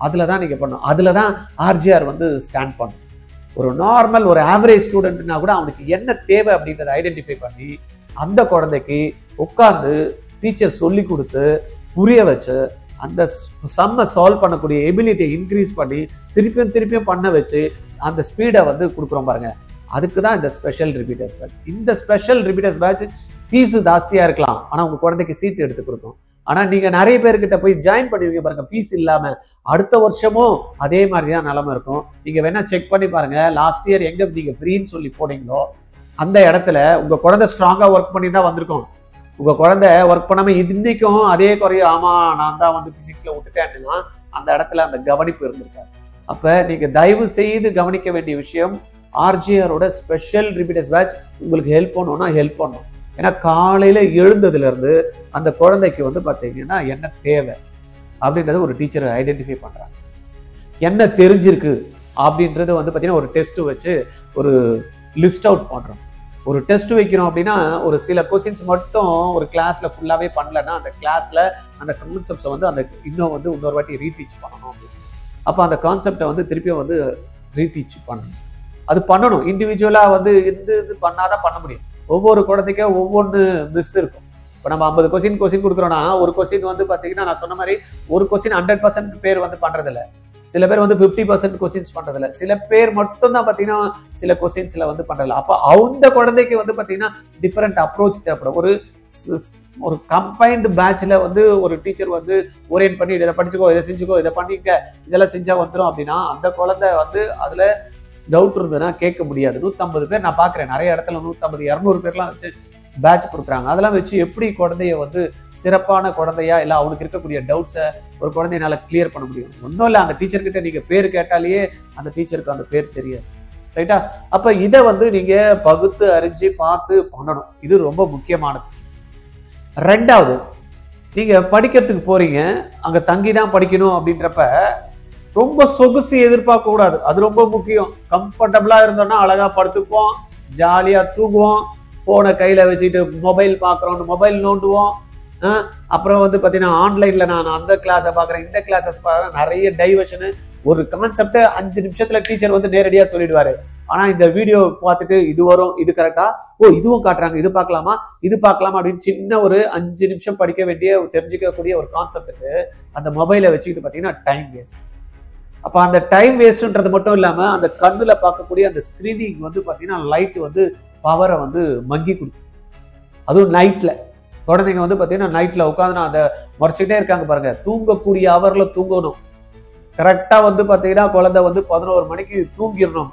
அதுல தான் நீங்க பண்ணணும். அதுல தான் ஆர்ஜிஆர் வந்து ஸ்டாண்ட் பண்ணும். ஒரு நார்மல் ஒரு ஆவரேஜ் ஸ்டூடெண்ட்னா கூட அவனுக்கு என்ன தேவை அப்படின்றத ஐடென்டிஃபை பண்ணி அந்த குழந்தைக்கு உட்கார்ந்து டீச்சர் சொல்லி கொடுத்து புரிய வச்சு அந்த சம்மை சால்வ் பண்ணக்கூடிய எபிலிட்டியை இன்க்ரீஸ் பண்ணி திருப்பியும் பண்ண வச்சு அந்த ஸ்பீடை வந்து கொடுக்குறோம் பாருங்க. அதுக்கு தான் இந்த ஸ்பெஷல் ரிப்பீட்டர்ஸ் பேட்ச். இந்த ஸ்பெஷல் ரிப்பீட்டர்ஸ் பேட்ச் ஃபீஸு ஜாஸ்தியா இருக்கலாம், ஆனா உங்க குழந்தைக்கு சீட் எடுத்து கொடுக்கும். ஆனா நீங்க நிறைய பேர்கிட்ட போய் ஜாயின் பண்ணுவீங்க பாருங்க, ஃபீஸ் இல்லாம. அடுத்த வருஷமும் அதே மாதிரிதான் நிலைமை இருக்கும். நீங்க வேணா செக் பண்ணி பாருங்க, லாஸ்ட் இயர் எங்க நீங்க ஃப்ரீன்னு சொல்லி போனீங்களோ அந்த இடத்துல உங்க குழந்தை ஸ்ட்ராங்கா ஒர்க் பண்ணி தான் வந்திருக்கும். உங்க குழந்தை ஒர்க் பண்ணாம இன்னைக்கும் அதே குறையும், ஆமா நான் தான் வந்து பிசிக்ஸ்ல விட்டுட்டேன்னா அந்த இடத்துல அந்த கவனிப்பு இருந்திருக்காரு. அப்ப நீங்க தயவு செய்து கவனிக்க வேண்டிய விஷயம், ஆர்ஜிஆரோட ஸ்பெஷல் ரிப்பீட்டர்ஸ் பேட்ச் உங்களுக்கு ஹெல்ப் பண்ணணும்னா ஹெல்ப் பண்ணும். ஏன்னா காலையில எழுந்ததுல இருந்து அந்த குழந்தைக்கு வந்து பாத்தீங்கன்னா என்ன தேவை அப்படின்றத ஒரு டீச்சர் ஐடென்டிஃபை பண்றாங்க. என்ன தெரிஞ்சிருக்கு அப்படின்றது வந்து பாத்தீங்கன்னா ஒரு டெஸ்ட் வச்சு ஒரு லிஸ்ட் அவுட் பண்றோம். ஒரு டெஸ்ட் வைக்கிறோம் அப்படின்னா ஒரு சில கொஸ்டின்ஸ் மட்டும் ஒரு கிளாஸ்ல ஃபுல்லாவே பண்ணலன்னா அந்த கிளாஸ்ல அந்த கான்செப்ட்ஸை வந்து அந்த இன்னொரு வாட்டி ரீடீச் பண்ணணும் அப்படின்னு. அப்போ அந்த கான்செப்டை வந்து திருப்பியும் வந்து ரீடீச் பண்ணணும். அது பண்ணணும், இண்டிவிஜுவலா வந்து இது பண்ணாதான் பண்ண முடியும். ஒவ்வொரு குழந்தைக்கும் ஒவ்வொன்று மிஸ் இருக்கும். இப்போ நம்ம 50 கொஸ்டின் கொடுக்குறோம்னா ஒரு கொஸ்டின் வந்து பார்த்தீங்கன்னா நான் சொன்ன மாதிரி ஒரு கொஸ்டின் 100% பேர் வந்து பண்றதில்ல, சில பேர் வந்து 50% கொஸ்டின்ஸ் பண்றதில்ல, சில பேர் மட்டும் தான் பார்த்தீங்கன்னா சில கொஸ்டின்ஸ்ல வந்து பண்றதில்ல. அப்போ அந்த குழந்தைக்கு வந்து பார்த்தீங்கன்னா டிஃப்ரெண்ட் அப்ரோச் தேவைப்படும். ஒரு கம்பைன்டு பேட்ச்ல வந்து ஒரு டீச்சர் வந்து ஓரியன்ட் பண்ணி இதை படிச்சுக்கோ, இதை செஞ்சுக்கோ, இதை பண்ணிக்க, இதெல்லாம் செஞ்சா வந்துடும் அப்படின்னா அந்த குழந்தை வந்து அதுல டவுட் இருந்ததுன்னா கேட்க முடியாது. 150 பேர் நான் பார்க்குறேன், நிறைய இடத்துல 150 200 பேர்லாம் வச்சு பேட்ச் கொடுக்குறாங்க. அதெல்லாம் வச்சு எப்படி குழந்தைய வந்து சிறப்பான குழந்தையா இல்லை அவனுக்கு இருக்கக்கூடிய டவுட்ஸை ஒரு குழந்தையினால கிளியர் பண்ண முடியும்? ஒன்றும் இல்லை, அந்த டீச்சர்கிட்ட நீங்கள் பேர் கேட்டாலேயே அந்த டீச்சருக்கு அந்த பேர் தெரியாது, ரைட்டா? அப்போ இதை வந்து நீங்கள் பகுத்து அறிஞ்சு பார்த்து பண்ணணும். இது ரொம்ப முக்கியமானது. ரெண்டாவது, நீங்கள் படிக்கிறதுக்கு போறீங்க, அங்கே தங்கி தான் படிக்கணும் அப்படின்றப்ப ரொம்ப சொகுசு எதிர்பார்க்க கூடாது. அது ரொம்ப முக்கியம். கம்ஃபர்டபுளா இருந்தோம்னா அழகா படுத்துப்போம், ஜாலியா தூங்குவோம், போனை கையில வச்சுட்டு மொபைல் பார்க்குறோம், மொபைல் நோண்டுவோம். அப்புறம் வந்து பார்த்தீங்கன்னா ஆன்லைன்ல நான் அந்த கிளாஸை பார்க்குறேன், இந்த கிளாஸஸ் பார்க்குறேன், நிறைய டைவர்ஷனு. ஒரு கான்செப்டை 5 நிமிஷத்துல டீச்சர் வந்து நேரடியாக சொல்லிடுவாரு. ஆனா இந்த வீடியோ பார்த்துட்டு இது வரும், இது கரெக்டா, ஓ இதுவும் காட்டுறாங்க, இது பார்க்கலாமா, இது பார்க்கலாமா அப்படின்னு சின்ன ஒரு 5 நிமிஷம் படிக்க வேண்டிய தெரிஞ்சுக்கக்கூடிய ஒரு கான்செப்டுக்கு அந்த மொபைலை வச்சுக்கிட்டு பார்த்தீங்கன்னா டைம் வேஸ்ட். அப்போ அந்த டைம் வேஸ்ட்ன்றது மட்டும் இல்லாமல் அந்த கண்ணில் பார்க்கக்கூடிய அந்த ஸ்க்ரீனிங் வந்து பார்த்தீங்கன்னா லைட் வந்து பவரை வந்து மங்கி கொடுக்கும். அதுவும் நைட்டில் குழந்தைங்க வந்து பார்த்தீங்கன்னா நைட்டில் உட்காந்து நான் அதை முறைச்சிக்கிட்டே இருக்காங்க பாருங்க. தூங்கக்கூடிய அவரில் தூங்கணும். கரெக்டாக வந்து பார்த்தீங்கன்னா குழந்தை வந்து 11 மணிக்கு தூங்கிடணும்,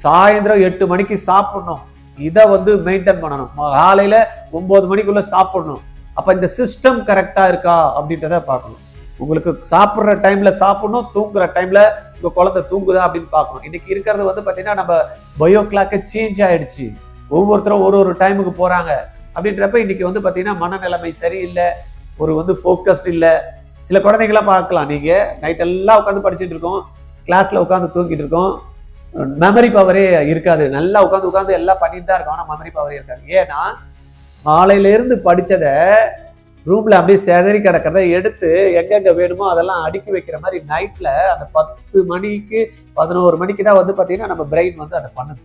சாயந்தரம் 8 மணிக்கு சாப்பிடணும். இதை வந்து மெயின்டைன் பண்ணணும். காலையில் 9 மணிக்குள்ள சாப்பிடணும். அப்போ இந்த சிஸ்டம் கரெக்டாக இருக்கா அப்படின்றத பார்க்கணும். உங்களுக்கு சாப்பிட்ற டைம்ல சாப்பிடணும், தூங்குற டைம்ல உங்க குழந்தை தூங்குதா அப்படின்னு பார்க்கணும். இன்னைக்கு இருக்கிறது வந்து பார்த்தீங்கன்னா நம்ம பயோ கிளாக்கே சேஞ்ச் ஆயிடுச்சு. ஒவ்வொருத்தரும் ஒரு டைமுக்கு போறாங்க அப்படின்றப்ப இன்னைக்கு வந்து பார்த்தீங்கன்னா மனநிலைமை சரியில்லை, ஒரு வந்து ஃபோக்கஸ்ட் இல்லை. சில குழந்தைங்களாம் பார்க்கலாம், நீங்க நைட் எல்லாம் உட்காந்து படிச்சுட்டு இருக்கோம், கிளாஸ்ல உட்காந்து தூங்கிட்டு இருக்கோம், மெமரி பவரே இருக்காது. நல்லா உட்காந்து எல்லாம் பண்ணிட்டு தான் இருக்கும், ஆனால் மெமரி பவரே இருக்காது. ஏன்னா மாலையில இருந்து படிச்சதை ரூம்ல அப்படியே செதறி கிடக்கிறத எடுத்து எங்கெங்க வேணுமோ அதெல்லாம் அடுக்கி வைக்கிற மாதிரி நைட்ல அந்த 10 மணிக்கு 11 மணிக்கு தான் வந்து பாத்தீங்கன்னா நம்ம பிரெயின் வந்து அதை பண்ணுது.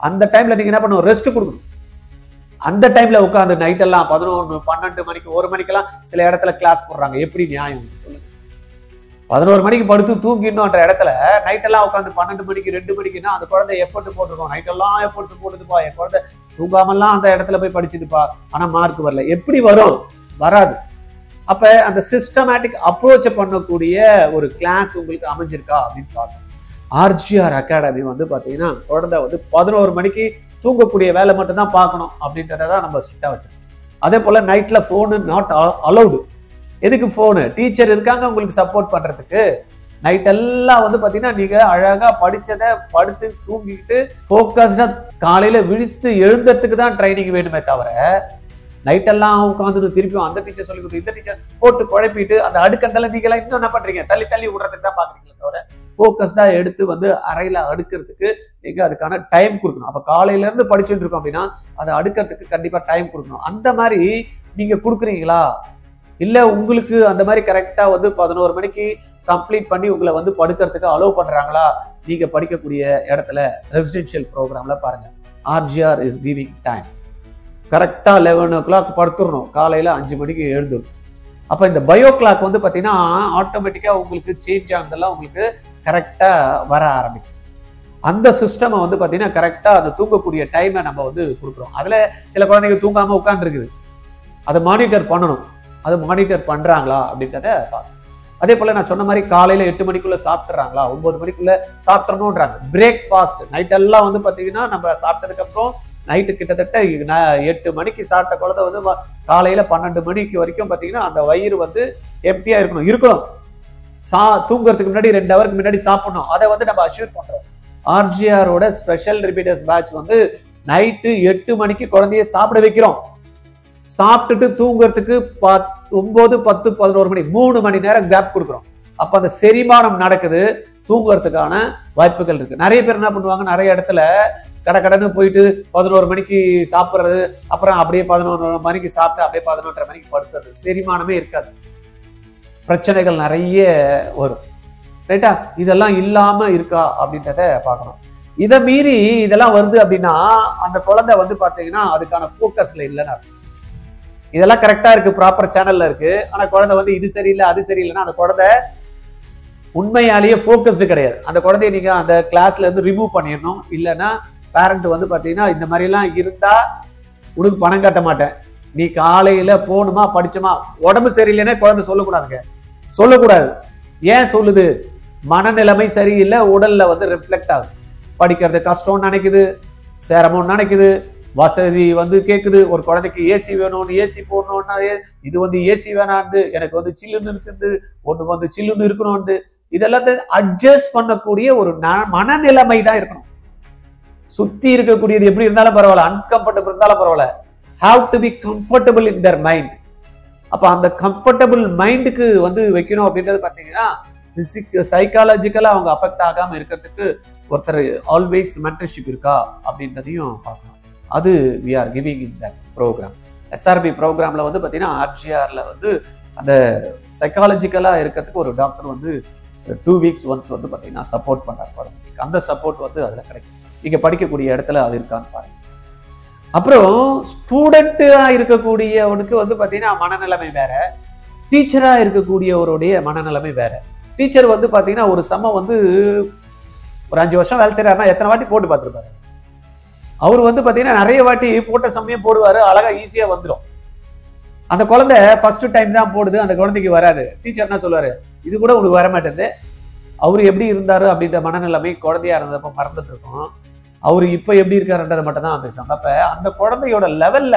அந்த டைம்ல நீங்க என்ன பண்ணுவோம், ரெஸ்ட் கொடுக்கணும். அந்த டைம்ல உட்காந்து நைட் எல்லாம் 11 12 மணிக்கு 1 மணிக்கெல்லாம் சில இடத்துல கிளாஸ் போடுறாங்க. எப்படி நியாயம் சொல்லுங்க? 11 மணிக்கு படுத்து தூங்கிடணுன்ற இடத்துல நைட் எல்லாம் உட்காந்து 12 மணிக்கு 2 மணிக்குன்னா அந்த குழந்தை எஃபர்ட் போட்டுருக்கோம், நைட் எல்லாம் எஃபர்ட்ஸ் போட்டுதுப்பா, என் குழந்தை தூங்காமல்லாம் அந்த இடத்துல போய் படிச்சுதுப்பா, ஆனா மார்க் வரல. எப்படி வரும்? வராது. அப்ப அந்த சிஸ்டமேட்டிக் அப்ரோச் பண்ணக்கூடிய ஒரு கிளாஸ் உங்களுக்கு அமைஞ்சிருக்கா அப்படின்னு பார்க்கணும். ஆர்ஜிஆர் அகாடமி வந்து பாத்தீங்கன்னா குழந்தை வந்து 11 மணிக்கு தூங்கக்கூடிய வேலை மட்டும் தான் பார்க்கணும் அப்படின்றதான் நம்ம ஸ்ட்ரிக்டா வச்சிருக்கோம். அதே போல நைட்ல போனு நாட் அலௌடு. எதுக்கு போனு? டீச்சர் இருக்காங்க உங்களுக்கு சப்போர்ட் பண்றதுக்கு. நைட் எல்லாம் வந்து பாத்தீங்கன்னா நீங்க அழகா படிச்சதை படுத்து தூங்கிட்டு போக்கஸ்டா காலையில விழித்து எழுந்ததுக்கு தான் ட்ரைனிங் வேணுமே தவிர நைட்டெல்லாம் உட்காந்து திருப்பியும் அந்த டீச்சர் சொல்லி கொடுத்து இந்த டீச்சர் போட்டு குழப்பிட்டு அந்த அடுக்கண்டெல்லாம் நீங்க எல்லாம் இன்னும் என்ன பண்றீங்க, தள்ளி விடுறதுக்கு தான் பாக்குறீங்களே தவிர போக்கஸ்டா எடுத்து வந்து அறையில அடுக்கிறதுக்கு நீங்க அதுக்கான டைம் கொடுக்கணும். அப்ப காலையில இருந்து படிச்சுட்டு இருக்கோம் அப்படின்னா அதை அடுக்கிறதுக்கு கண்டிப்பா டைம் கொடுக்கணும். அந்த மாதிரி நீங்க கொடுக்குறீங்களா? இல்ல உங்களுக்கு அந்த மாதிரி கரெக்டா வந்து 11 மணிக்கு கம்ப்ளீட் பண்ணி உங்களை வந்து படுக்கிறதுக்கு அலோவ் பண்றாங்களா? நீங்க படிக்கக்கூடிய இடத்துல ரெசிடென்ஷியல் ப்ரோக்ராம்ல பாருங்க, ஆர்ஜிஆர் இஸ் கிவிங் டைம். கரெக்டா 11 o'clock படுத்துடணும், காலையில 5 மணிக்கு எழுந்துடும். அப்ப இந்த பயோ கிளாக் வந்து பாத்தீங்கன்னா ஆட்டோமேட்டிக்கா உங்களுக்கு சேஞ்ச் ஆனதெல்லாம் உங்களுக்கு கரெக்டா வர ஆரம்பிக்கும். அந்த சிஸ்டம் வந்து பாத்தீங்கன்னா கரெக்டா அந்த தூங்கக்கூடிய டைமை நம்ம வந்து கொடுக்குறோம். அதுல சில குழந்தைங்க தூங்காம உட்கார்ந்துருக்குது, அதை மானிட்டர் பண்ணணும். அது மானிட்டர் பண்றாங்களா அப்படின்றத பார்க்கணும். அதே போல நான் சொன்ன மாதிரி காலையில 8 மணிக்குள்ள சாப்பிட்றாங்களா, 9 மணிக்குள்ள சாப்பிட்றணுன்றாங்க. பிரேக்ஃபாஸ்ட் நைட் எல்லாம் வந்து பாத்தீங்கன்னா நம்ம சாப்பிட்டதுக்கு அப்புறம் நைட்டு கிட்டத்தட்ட 8 மணிக்கு சாப்பிட்ட குழந்தை வந்து காலையில 12 மணிக்கு வரைக்கும் பாத்தீங்கன்னா அந்த வயிறு வந்து எம்டியா இருக்கணும். தூங்குறதுக்கு முன்னாடி 2 ஹவருக்கு முன்னாடி சாப்பிடணும். அதை வந்து நம்ம அஷ்யூர் பண்றோம். ஆர்ஜிஆரோட ஸ்பெஷல் ரிப்பீட்டர்ஸ் பேட்ச் வந்து நைட்டு 8 மணிக்கு குழந்தைய சாப்பிட வைக்கிறோம். சாப்பிட்டுட்டு தூங்குறதுக்கு 9, 10, 11 மணி 3 மணி நேரம் கேப் கொடுக்குறோம். அப்ப அந்த செரிமானம் நடக்குது, தூங்குறதுக்கான வாய்ப்புகள் இருக்கு. நிறைய பேர் என்ன பண்ணுவாங்க, நிறைய இடத்துல கடன்னு போயிட்டு 11 மணிக்கு சாப்பிட்றது, அப்புறம் அப்படியே 11 மணிக்கு சாப்பிட்டு அப்படியே 11:30 மணிக்கு படுத்துறது. செரிமானமே இருக்காது, பிரச்சனைகள் நிறைய வரும். ரைட்டா? இதெல்லாம் இல்லாம இருக்கா அப்படின்றத பார்க்கணும். இதை மீறி இதெல்லாம் வருது அப்படின்னா அந்த குழந்தை வந்து பாத்தீங்கன்னா அதுக்கான போக்கஸ்ல இல்லைன்னு அர்த்தம். இதெல்லாம் கரெக்டா இருக்கு, ப்ராப்பர் சேனல்ல இருக்கு. ஆனா குழந்தை வந்து இது சரியில்லை அது சரியில்லைன்னா அந்த குழந்தை உண்மையாலேயே போக்கஸ்டு கிடையாது. அந்த குழந்தைய நீங்க அந்த கிளாஸ்ல இருந்து ரிமூவ் பண்ணிடணும். இல்லைன்னா பேரண்ட் வந்து பாத்தீங்கன்னா இந்த மாதிரி எல்லாம் இருந்தா உனக்கு பணம் கட்ட மாட்டேன், நீ காலையில போகணுமா படிச்சுமா. உடம்பு சரியில்லைன்னா குழந்தை சொல்லக்கூடாதுங்க, சொல்லக்கூடாது. ஏன் சொல்லுது? மனநிலைமை சரியில்லை, உடல்ல வந்து ரிஃப்ளெக்ட் ஆகுது. படிக்கிறது கஷ்டம்னு நினைக்குது, சிரமம்னு நினைக்குது, வசதி வந்து கேட்குது. ஒரு குழந்தைக்கு ஏசி வேணும்னு ஏசி போடணும்னா இது வந்து ஏசி வேணான்னு, எனக்கு வந்து சில்லுன்னு இருக்குது, ஒன்று வந்து சில்லுன்னு இருக்கணும்னு, இதெல்லாம் அட்ஜஸ்ட் பண்ணக்கூடிய ஒரு மனநிலைமை தான் இருக்கணும். சுத்தி இருக்கக்கூடியது எப்படி இருந்தாலும் பரவாயில்ல, அன்கம்ஃபர்டபிள் இருந்தாலும் பரவாயில்ல, have to be comfortable in their mind. அப்ப அந்த கம்ஃபர்டபிள் மைண்டுக்கு வந்து வைக்கணும் அப்படின்றது பாத்தீங்கன்னா சைக்காலஜிக்கலா அவங்க அஃபெக்ட் ஆகாம இருக்கிறதுக்கு ஒருத்தர் ஆல்வேஸ் மென்டர்ஷிப் இருக்கா அப்படின்றதையும் பார்க்கணும். அது we are giving in that program. SRP ப்ரோக்ராம்ல வந்து பாத்தீங்கன்னா ஆர்ஜிஆர்ல வந்து அந்த சைக்காலஜிக்கலா இருக்கிறதுக்கு ஒரு டாக்டர் வந்து 2 வீக்ஸ் ஒன்ஸ் வந்து பாத்தீங்கன்னா சப்போர்ட் பண்றாரு குழந்தைக்கு. அந்த சப்போர்ட் வந்து அதுல கிடைக்கும். நீங்க படிக்கக்கூடிய இடத்துல அது இருக்கான்னு பாருங்க. அப்புறம் ஸ்டூடெண்டா இருக்கக்கூடியவனுக்கு வந்து பாத்தீங்கன்னா மனநிலைமை வேற, டீச்சரா இருக்கக்கூடியவருடைய மனநிலைமை வேற. டீச்சர் வந்து பாத்தீங்கன்னா ஒரு சம வந்து ஒரு 5 வருஷம் வேலை செய்யறாருன்னா எத்தனை வாட்டி போட்டு பார்த்துருப்பாரு. அவர் வந்து பாத்தீங்கன்னா நிறைய வாட்டி போட்ட சமயம் போடுவாரு, அழகா ஈஸியா வந்துடும். அந்த குழந்தை ஃபர்ஸ்ட் டைம் தான் போடுது, அந்த குழந்தைக்கு வராது. டீச்சர் என்ன சொல்லுவாரு, இது கூட உனக்கு வர மாட்டேங்குது. அவரு எப்படி இருந்தாரு அப்படின்ற மனநிலைமை குழந்தையா இருந்தப்ப மறந்துட்டு இருக்கும். அவரு இப்ப எப்படி இருக்காருன்றதை மட்டும் தான் பேசுவாங்க. அப்ப அந்த குழந்தையோட லெவல்ல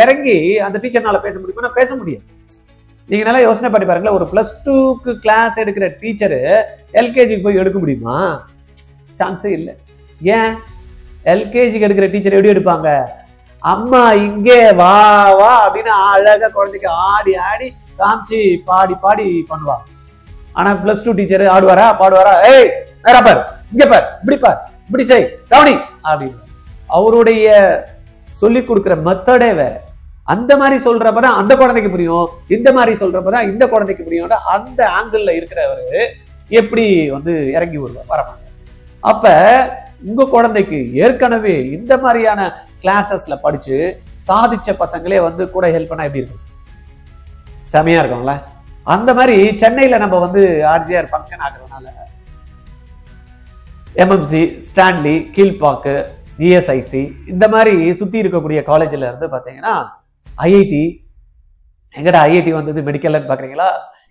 இறங்கி அந்த டீச்சர்னால பேச முடியுமா? பேச முடியும். நீங்க நல்லா யோசனை பண்ணி பாருங்களேன், ஒரு +2க்கு கிளாஸ் எடுக்கிற டீச்சரு எல்கேஜிக்கு போய் எடுக்க முடியுமா? சான்ஸே இல்லை. ஏன்? எல்கேஜிக்கு எடுக்கிற டீச்சர் எப்படி எடுப்பாங்க? அம்மா இங்கே வா வா அப்படின்னு அழகா குழந்தைக்கு ஆடி ஆடி காமிச்சு பாடி பாடி பண்ணுவாங்க. ஆனா +2 டீச்சர் ஆடுவாரா பாடுவாரா? ஏய் நேரா பார், இங்க பார், இப்படி பார், இப்படி செய், கவனி அப்படின்னு. அவருடைய சொல்லி கொடுக்குற மெத்தடே வேற. அந்த மாதிரி சொல்றப்பதான் அந்த குழந்தைக்கு புரியும், இந்த மாதிரி சொல்றப்பதான் இந்த குழந்தைக்கு புரியும். அந்த ஆங்கிள் இருக்கிறவரு எப்படி வந்து இறங்கி வருவார் வரமாட்டார். அப்ப உங்க குழந்தைக்கு ஏற்கனவே இந்த மாதிரியான கிளாஸஸ்ல படிச்சு சாதிச்ச பசங்களே வந்து கூட ஹெல்ப் பண்ணா எப்படி இருக்கும்? செமையா இருக்கும்ல. அந்த மாதிரி சென்னையில நம்ம வந்து ஆர்ஜிஆர் ஃபங்க்ஷன் ஆகுறதுனால எம்எம்சி, ஸ்டான்லி, கீழ்பாக்கு, இஎஸ்ஐசி இந்த மாதிரி சுத்தி இருக்கக்கூடிய காலேஜ்ல இருந்து பாத்தீங்கன்னா ஐஐடி, எங்கடா ஐஐடி வந்தது மெடிக்கல்னு பாக்குறீங்களா?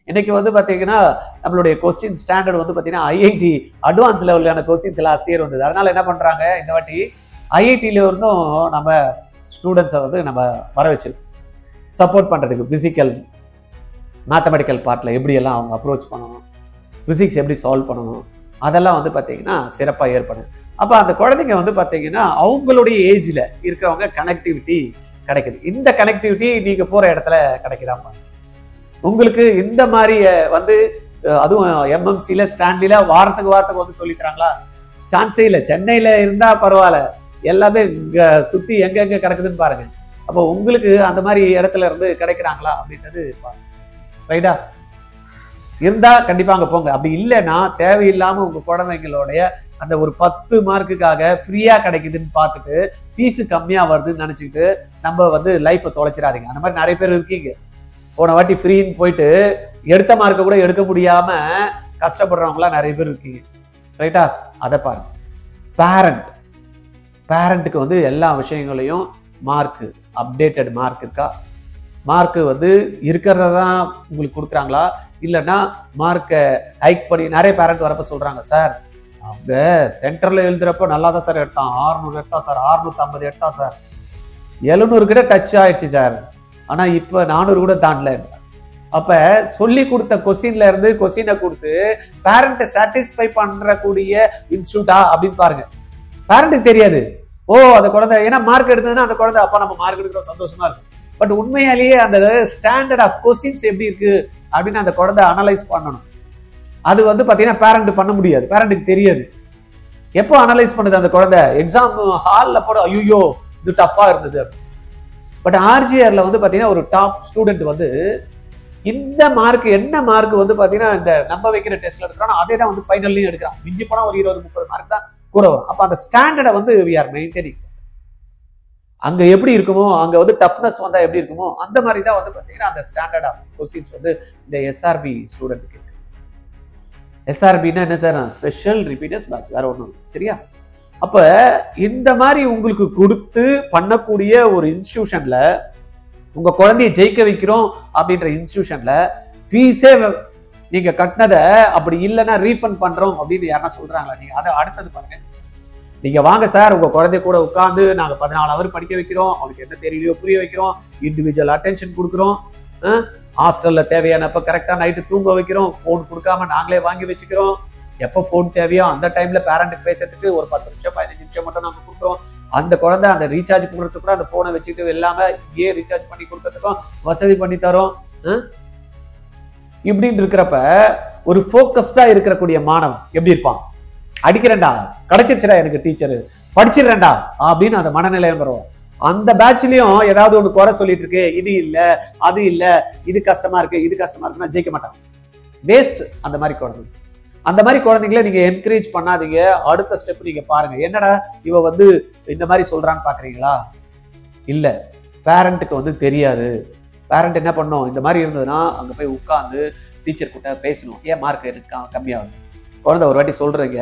இன்னைக்கு வந்து பாத்தீங்கன்னா நம்மளுடைய கொஸ்டின் ஸ்டாண்டர்ட் வந்து பாத்தீங்கன்னா ஐஐடி அட்வான்ஸ் லெவலான கொஸ்டின்ஸ் லாஸ்ட் இயர் வந்தது. அதனால என்ன பண்றாங்க, இந்த வாட்டி ஐஐடியில இருந்தும் நம்ம ஸ்டூடெண்ட்ஸை வந்து நம்ம வர வச்சிருக்கோம் சப்போர்ட் பண்றதுக்கு. பிசிக்கல் மேத்தமெட்டிக்கல் பார்ட்ல எப்படி எல்லாம் அவங்க அப்ரோச் பண்ணணும், பிசிக்ஸ் எப்படி சால்வ் பண்ணணும், அதெல்லாம் வந்து பாத்தீங்கன்னா சிறப்பா ஏற்படும். அப்ப அந்த குழந்தைங்க வந்து பாத்தீங்கன்னா அவங்களுடைய ஏஜ்ல இருக்கிறவங்க கனெக்டிவிட்டி கிடைக்குது. இந்த கனெக்டிவிட்டி நீங்க போற இடத்துல கிடைக்குதாமா? உங்களுக்கு இந்த மாதிரி வந்து அதுவும் எம்எம்சில ஸ்டான்லில வாரத்துக்கு வந்து சொல்லி தராங்களா? சான்ஸே இல்லை. சென்னையில இருந்தா பரவாயில்ல, எல்லாமே சுத்தி எங்க கிடக்குதுன்னு பாருங்க. அப்போ உங்களுக்கு அந்த மாதிரி இடத்துல இருந்து கிடைக்கிறாங்களா அப்படின்றது ரைட்டா? இருந்தா கண்டிப்பா அங்க போங்க. அப்படி இல்லைன்னா தேவையில்லாம உங்க குழந்தைங்களுடைய அந்த ஒரு 10 மார்க்குக்காக ஃப்ரீயா கிடைக்குதுன்னு பார்த்துட்டு ஃபீஸ் கம்மியா வருதுன்னு நினைச்சுக்கிட்டு நம்ம வந்து லைஃபை தொலைச்சிடாதீங்க. அந்த மாதிரி நிறைய பேர் இருக்கீங்க. போன வாட்டி ஃப்ரீன்னு போயிட்டு எடுத்த மார்க்கை கூட எடுக்க முடியாம கஷ்டப்படுறவங்களா நிறைய பேர் இருக்கீங்க. ரைட்டா? அதை பாருங்க. பேரண்ட்டுக்கு வந்து எல்லா விஷயங்களையும் மார்க்கு, அப்டேட்டட் மார்க் இருக்கா, மார்க்கு வந்து இருக்கிறத தான் உங்களுக்கு கொடுக்குறாங்களா, இல்லைன்னா மார்க்கை ஹைக் பண்ணி நிறைய பேரண்ட் வரப்ப சொல்றாங்க, சார் அவங்க சென்டர்ல எழுதுறப்ப நல்லா தான் சார் எடுத்தான், 600 எடுத்தான் சார், 650 எடுத்தான் சார், 700 கிட்ட டச் ஆயிடுச்சு சார், ஆனா இப்ப 400 கூட தாண்டல. அப்ப சொல்லி கொடுத்த கொஸ்டின்ல இருந்து கொஸ்டினை கொடுத்து பேரண்ட்டை சாட்டிஸ்ஃபை பண்றக்கூடிய இன்ஸ்டியூட்டா அப்படின்னு பாருங்க. பேரண்ட்டுக்கு தெரியாது, ஓ அந்த குழந்தை ஏன்னா மார்க் எடுத்ததுன்னா அந்த குழந்தை அப்பா நம்ம மார்க் எடுக்கிறோம் சந்தோஷமா இருக்கும். பட் உண்மையாலேயே அந்த ஸ்டாண்டர்ட் ஆஃப் கொஸ்டின்ஸ் எப்படி இருக்கு அப்படின்னு அந்த குழந்தை அனலைஸ் பண்ணணும். அது வந்து பாத்தீங்கன்னா பேரண்ட் பண்ண முடியாது, பேரண்ட்டுக்கு தெரியாது. எப்போ அனலைஸ் பண்ணுது அந்த குழந்தை, எக்ஸாம் ஹால்ல போட ஐயோ இது டஃபா இருந்தது. பட் ஆர்ஜிஆர்ல வந்து பாத்தீங்கன்னா ஒரு டாப் ஸ்டூடெண்ட் வந்து இந்த மார்க் என்ன மார்க் வந்து பாத்தீங்கன்னா இந்த நம்ம வைக்கிற டெஸ்ட்ல எடுக்கிறான் அதே தான் வந்து ஃபைனல்லையும் எடுக்கிறான். மிஞ்சி போனா ஒரு 20-30 மார்க் தான் கூட வரும். அப்ப அந்த ஸ்டாண்டர்டை வந்து we are maintaining. அங்க எப்படி இருக்குமோ அங்க வந்து டஃப்னஸ் வந்தா எப்படி இருக்குமோ அந்த மாதிரி தான் வந்து பாத்தீங்கன்னா அந்த ஸ்டாண்டர்ட் ஆஃப் கொஸ்டின்ஸ் வந்து இந்த எஸ்ஆர்பி ஸ்டூடெண்ட்டுக்கு இருக்கு. எஸ்ஆர்பின்னா என்ன சார், ஸ்பெஷல் ரிப்பீட்டர்ஸ் பேட்ச், வேற ஒண்ணும் சரியா. அப்ப இந்த மாதிரி உங்களுக்கு கொடுத்து பண்ணக்கூடிய ஒரு இன்ஸ்டிடியூஷன்ல உங்க குழந்தைய ஜெயிக்க வைக்கிறோம் அப்படின்ற இன்ஸ்டிடியூஷன்ல ஃபீஸே நீங்க கட்டினதை அப்படி இல்லைன்னா ரீஃபண்ட் பண்றோம் அப்படின்னு யாரா சொல்றாங்களா, நீங்க அதை அடுத்தது பாருங்க. நீங்க வாங்க சார் உங்க குழந்தைய கூட உட்காந்து நாங்க 14 ஹவர் படிக்க வைக்கிறோம், அவனுக்கு என்ன தெரியலையோ புரிய வைக்கிறோம், இண்டிவிஜுவல் அட்டென்ஷன் கொடுக்குறோம், ஹாஸ்டல்ல தேவையானப்ப கரெக்டா நைட்டு தூங்க வைக்கிறோம், போன் கொடுக்காம நாங்களே வாங்கி வச்சுக்கிறோம், எப்போ போன் தேவையோ அந்த டைம்ல பேரண்ட்டுக்கு பேசுறதுக்கு ஒரு 10 நிமிஷம் 15 நிமிஷம் மட்டும் நாங்க கொடுக்குறோம். அந்த குழந்தை அந்த ரீசார்ஜ் பண்ணுறதுக்கு கூட அந்த போனை வச்சுட்டு இல்லாம இங்கே ரீசார்ஜ் பண்ணி கொடுக்கறதுக்கும் வசதி பண்ணி தரோம். இப்படின்னு இருக்கிறப்ப ஒரு போக்கஸ்டா இருக்கக்கூடிய மாணவன் எப்படி இருப்பான், அடிக்கிறேன்டா கிடைச்சிருச்சுடா எனக்கு டீச்சரு படிச்சிடுறேன்டா அப்படின்னு அந்த மனநிலையம் வரும். அந்த பேட்ச்லயும் ஏதாவது ஒன்று குறை சொல்லிட்டு இருக்கு, இது இல்ல அது இல்ல, இது கஷ்டமா இருக்கு இது கஷ்டமா இருக்குன்னா ஜெயிக்க மாட்டாங்க, வேஸ்ட். அந்த மாதிரி குழந்தை, அந்த மாதிரி குழந்தைங்கள நீங்க என்கரேஜ் பண்ணாதீங்க. அடுத்த ஸ்டெப் நீங்க பாருங்க, என்னடா இவ வந்து இந்த மாதிரி சொல்றான்னு பாக்குறீங்களா, இல்ல பேரண்ட்டுக்கு வந்து தெரியாது. பேரண்ட் என்ன பண்ணும், இந்த மாதிரி இருந்ததுன்னா அங்க போய் உட்காந்து டீச்சர் கிட்ட பேசணும், ஏன் மார்க் எனக்கு கம்மியாகுது. குழந்தை ஒரு வாட்டி சொல்றீங்க,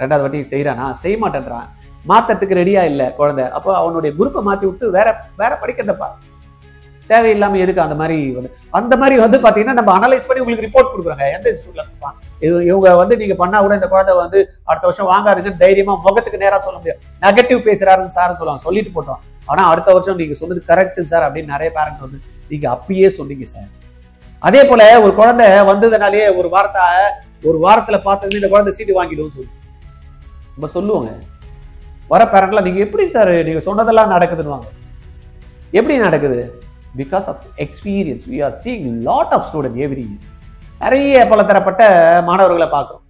2வது வாட்டி செய்யறானா, செய்ய மாட்டேன்றான், மாத்தறதுக்கு ரெடியா இல்லை குழந்தை. அப்போ அவனுடைய குரூப்பை மாத்தி விட்டு வேற படிக்கிறதப்பா, தேவையில்லாம எதுக்கு அந்த மாதிரி வந்து பாத்தீங்கன்னா நம்ம அனலைஸ் பண்ணி உங்களுக்கு ரிப்போர்ட் கொடுக்குறாங்க. எந்த இன்ஸ்டியூட்ல இவங்க வந்து நீங்க பண்ணா கூட இந்த குழந்தை வந்து அடுத்த வருஷம் வாங்காதுன்னு தைரியமா முகத்துக்கு நேரா சொல்ல முடியாது. நெகட்டிவ் பேசுறாரு சார் சொல்லுவாங்க, சொல்லிட்டு போட்டோம், ஆனா அடுத்த வருஷம் நீங்க சொன்னது கரெக்ட் சார் அப்படின்னு நிறைய பேரண்ட் வந்து நீங்க அப்பயே சொன்னீங்க சார். அதே போல ஒரு குழந்தை வந்ததுனாலே ஒரு வாரத்துல பார்த்தது இந்த குழந்தை சீட்டு வாங்கிடும் சொல்லி நம்ம சொல்லுவாங்க. வர பேரண்ட்லாம் நீங்க எப்படி சார் நீங்க சொன்னதெல்லாம் நடக்குதுன்னு வாங்க. எப்படி நடக்குது? Because of experience. we are seeing lot of students every year. நிறைய பலதரப்பட்ட மாணவர்களை பார்க்கிறோம்.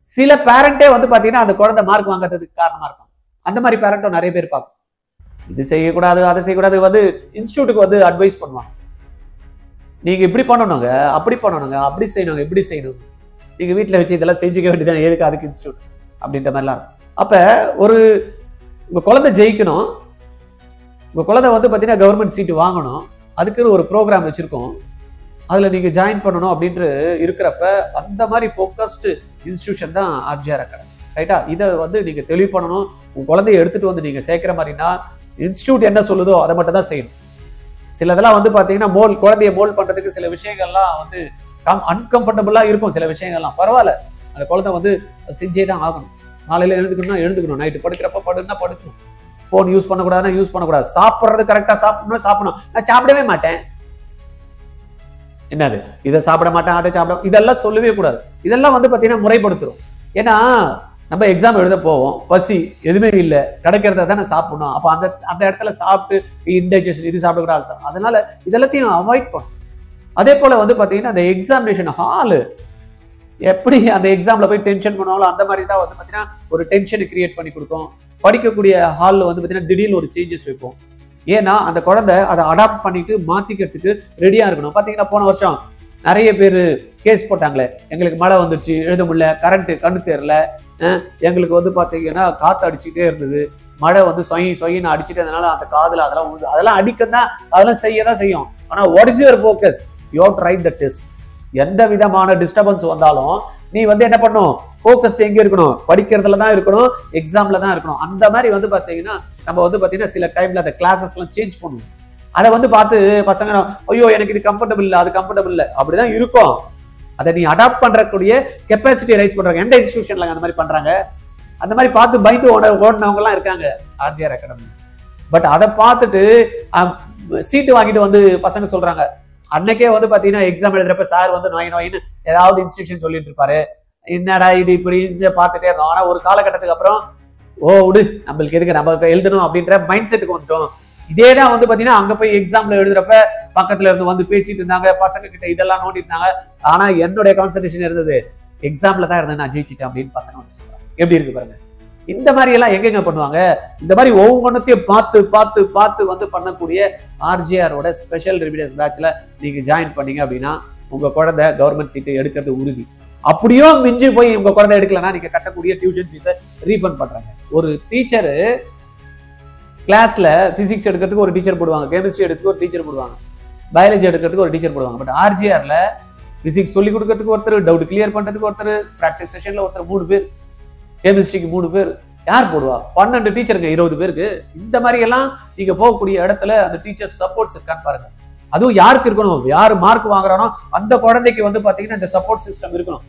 சில பேரண்டே வந்து பாத்தீங்கன்னா அந்த குழந்தை மார்க் வாங்கிறதுக்கு காரணமா இருக்கும். அந்த மாதிரி பேரண்ட்டும் நிறைய பேர் பார்க்கும். இது செய்யக்கூடாது அதை செய்யக்கூடாது வந்து இன்ஸ்டியூட்டுக்கு வந்து அட்வைஸ் பண்ணுவாங்க. நீங்க இப்படி பண்ணணுங்க, அப்படி பண்ணணுங்க, அப்படி செய்யணுங்க, இப்படி செய்யணும், நீங்க வீட்டில் வச்சு இதெல்லாம் செஞ்சுக்க வேண்டியதானே, எதுக்கு அதுக்கு இன்ஸ்டியூட் அப்படின்ற மாதிரிலாம். அப்ப உங்க குழந்தை ஜெயிக்கணும், உங்க குழந்தை வந்து பாத்தீங்கன்னா கவர்மெண்ட் சீட்டு வாங்கணும், அதுக்குன்னு ஒரு ப்ரோக்ராம் வச்சிருக்கோம், அதுல நீங்க ஜாயின் பண்ணணும் அப்படின்ட்டு இருக்கிறப்ப அந்த மாதிரி ஃபோக்கஸ்டு இன்ஸ்டிடியூஷன் தான் ஆர்ஜிஆர் அகாடமி. ரைட்டா? இதை வந்து நீங்க தெளிவு பண்ணணும். உங்க குழந்தைய எடுத்துட்டு வந்து நீங்க சேர்க்கிற மாதிரினா இன்ஸ்டியூட் என்ன சொல்லுதோ அதை மட்டும் தான் செய்யணும். சிலதெல்லாம் வந்து பாத்தீங்கன்னா குழந்தைய மோல்ட் பண்றதுக்கு சில விஷயங்கள்லாம் வந்து அன்கம்ஃபர்டபுளா இருக்கும். சில விஷயங்கள்லாம் பரவாயில்ல, அந்த குழந்தை வந்து செஞ்சே தான் ஆகணும். நாளையில எழுந்துக்கணும், நைட்டு படுக்கிறப்ப படுக்கணும், போன் யூஸ் பண்ணக்கூடாதுன்னா யூஸ் பண்ணக்கூடாது, சாப்பிட்றது கரெக்டா சாப்பிடணும். நான் சாப்பிடவே மாட்டேன், என்னது இதை சாப்பிட மாட்டேன் அதை சாப்பிட, இதெல்லாம் சொல்லவே கூடாது. இதெல்லாம் வந்து பாத்தீங்கன்னா முறைப்படுத்துறோம். ஏன்னா நம்ம எக்ஸாம் எழுத போவோம், பசி எதுவுமே இல்லை, கிடைக்கிறத தானே சாப்பிடணும். அப்போ அந்த இடத்துல சாப்பிட்டு இன்டைஜஷன் இது சாப்பிடக்கூடாது. அதனால இதெல்லாத்தையும் அவாய்ட் பண்ணும். அதே போல வந்து பாத்தீங்கன்னா அந்த எக்ஸாமினேஷன் ஹாலு எப்படி அந்த எக்ஸாம்ல போய் டென்ஷன் பண்ணுவாங்களோ அந்த மாதிரி தான் வந்து பாத்தீங்கன்னா ஒரு டென்ஷனை கிரியேட் பண்ணி கொடுக்கும். படிக்கக்கூடிய ஹாலில் வந்து பாத்தீங்கன்னா திடீர்னு ஒரு சேஞ்சஸ் வைப்போம். ஏன்னா அந்த குழந்தை அதை அடாப்ட் பண்ணிட்டு மாத்திக்கிறதுக்கு ரெடியா இருக்கணும். பாத்தீங்கன்னா போன வருஷம் நிறைய பேர் கேஸ் போட்டாங்களே, எங்களுக்கு மழை வந்துருச்சு, எழுத முடியல, கரண்ட் கண்ணு தெரியல, எங்களுக்கு வந்து பாத்தீங்கன்னா காத்து அடிச்சுட்டே இருந்தது, மழை வந்து சொயின்னு அடிச்சுட்டே இருந்தனால அந்த காதுல அதெல்லாம் அடிக்கதான், அதெல்லாம் செய்யதான் செய்யும். ஆனா what is your focus? You have to right the test. எந்த விதமான டிஸ்டர்பன்ஸ் வந்தாலும் நீ வந்து என்ன பண்ணும், ஃபோக்கஸ்ட் எங்க இருக்கணும், படிக்கிறதுல தான் இருக்கணும், எக்ஸாம்ல தான் இருக்கணும். அந்த மாதிரி வந்து பாத்தீங்கன்னா நம்ம வந்து பாத்தீங்கன்னா சில டைம்ல அந்த கிளாஸஸ் எல்லாம் சேஞ்ச் பண்ணுவோம். அதை வந்து பார்த்து பசங்க ஐயோ எனக்கு இது கம்ஃபர்டபுள் இல்லை, அது கம்ஃபர்டபுள் இல்லை அப்படிதான் இருக்கும். அதை நீ அடாப்ட் பண்றக்கூடிய கெப்பாசிட்டி ரைஸ் பண்றாங்க. எந்த இன்ஸ்டிடியூஷன்ல அந்த மாதிரி பண்றாங்க? அந்த மாதிரி பார்த்து பயந்து ஓடினவங்க எல்லாம் இருக்காங்க ஆர்ஜிஆர் அகாடமி. பட் அதை பார்த்துட்டு சீட்டு வாங்கிட்டு வந்து பசங்க சொல்றாங்க. அன்னைக்கே வந்து பாத்தீங்கன்னா எக்ஸாம் எழுதுறப்ப சார் வந்து நோயின்னு ஏதாவது இன்ஸ்டிடியூஷன் சொல்லிட்டு இருப்பாரு. என்னடா இது இப்படி பார்த்துட்டே இருந்தோம். ஆனா ஒரு காலகட்டத்துக்கு அப்புறம் விடு, நம்மளுக்கு எதுக்கு, நம்ம எழுதணும் அப்படின்ற மைண்ட் செட்டுக்கு வந்துட்டோம். இதேதான் வந்து பாத்தீங்கன்னா அங்க போய் எக்ஸாம்ல எழுதுறப்ப பக்கத்துல இருந்து வந்து பேசிட்டு இருந்தாங்க, பசங்க கிட்ட இதெல்லாம் நோண்டிட்டு இருந்தாங்க. ஆனா என்னுடைய கான்சன்ட்ரேஷன் இருந்தது எக்ஸாம்ல தான் இருந்தது, நான் ஜெயிச்சிட்டேன் அப்படின்னு பசங்க வந்து சொல்றாங்க. எப்படி இருக்கு பாருங்க. இந்த மாதிரி எல்லாம் எங்கெங்க பண்ணுவாங்க? இந்த மாதிரி ஒவ்வொன்றத்தையும் பார்த்து பார்த்து பார்த்து வந்து பண்ணக்கூடிய ஆர்ஜிஆரோட ஸ்பெஷல் ரிவிடன்ஸ் பேட்ச்ல நீங்க ஜாயின் பண்ணீங்க அப்படின்னா உங்க குழந்தை கவர்மெண்ட் சீட்டு எடுக்கிறது உறுதி. அப்படியும் மிஞ்சி போய் உங்க குழந்தை எடுக்கலன்னா நீங்க கட்டக்கூடிய டியூஷன் ஃபீஸை ரீஃபண்ட் பண்றாங்க. ஒரு டீச்சரு கிளாஸ்ல பிசிக்ஸ் எடுக்கிறதுக்கு ஒரு டீச்சர் போடுவாங்க, கெமிஸ்ட்ரி எடுக்கிறதுக்கு ஒரு டீச்சர் போடுவாங்க, பயாலஜி எடுக்கிறதுக்கு ஒரு டீச்சர் போடுவாங்க. பட் ஆர்ஜிஆர்ல பிசிக்ஸ் சொல்லி கொடுக்கறதுக்கு ஒருத்தர், டவுட் கிளியர் பண்றதுக்கு ஒருத்தர், பிராக்டிஸ் செஷன்ல ஒருத்தர், 3 பேர், கெமிஸ்ட்ரிக்கு 3 பேர். யார் போடுவா? 12 டீச்சருங்க 20 பேருக்கு. இந்த மாதிரி எல்லாம் நீங்க போகக்கூடிய இடத்துல அந்த டீச்சர் சப்போர்ட்ஸ் இருக்கான்னு பாருங்க. அதுவும் யாருக்கு இருக்கணும், யார் மார்க் வாங்குறானோ அந்த குழந்தைக்கு வந்து பாத்தீங்கன்னா இந்த சப்போர்ட் சிஸ்டம் இருக்கணும்.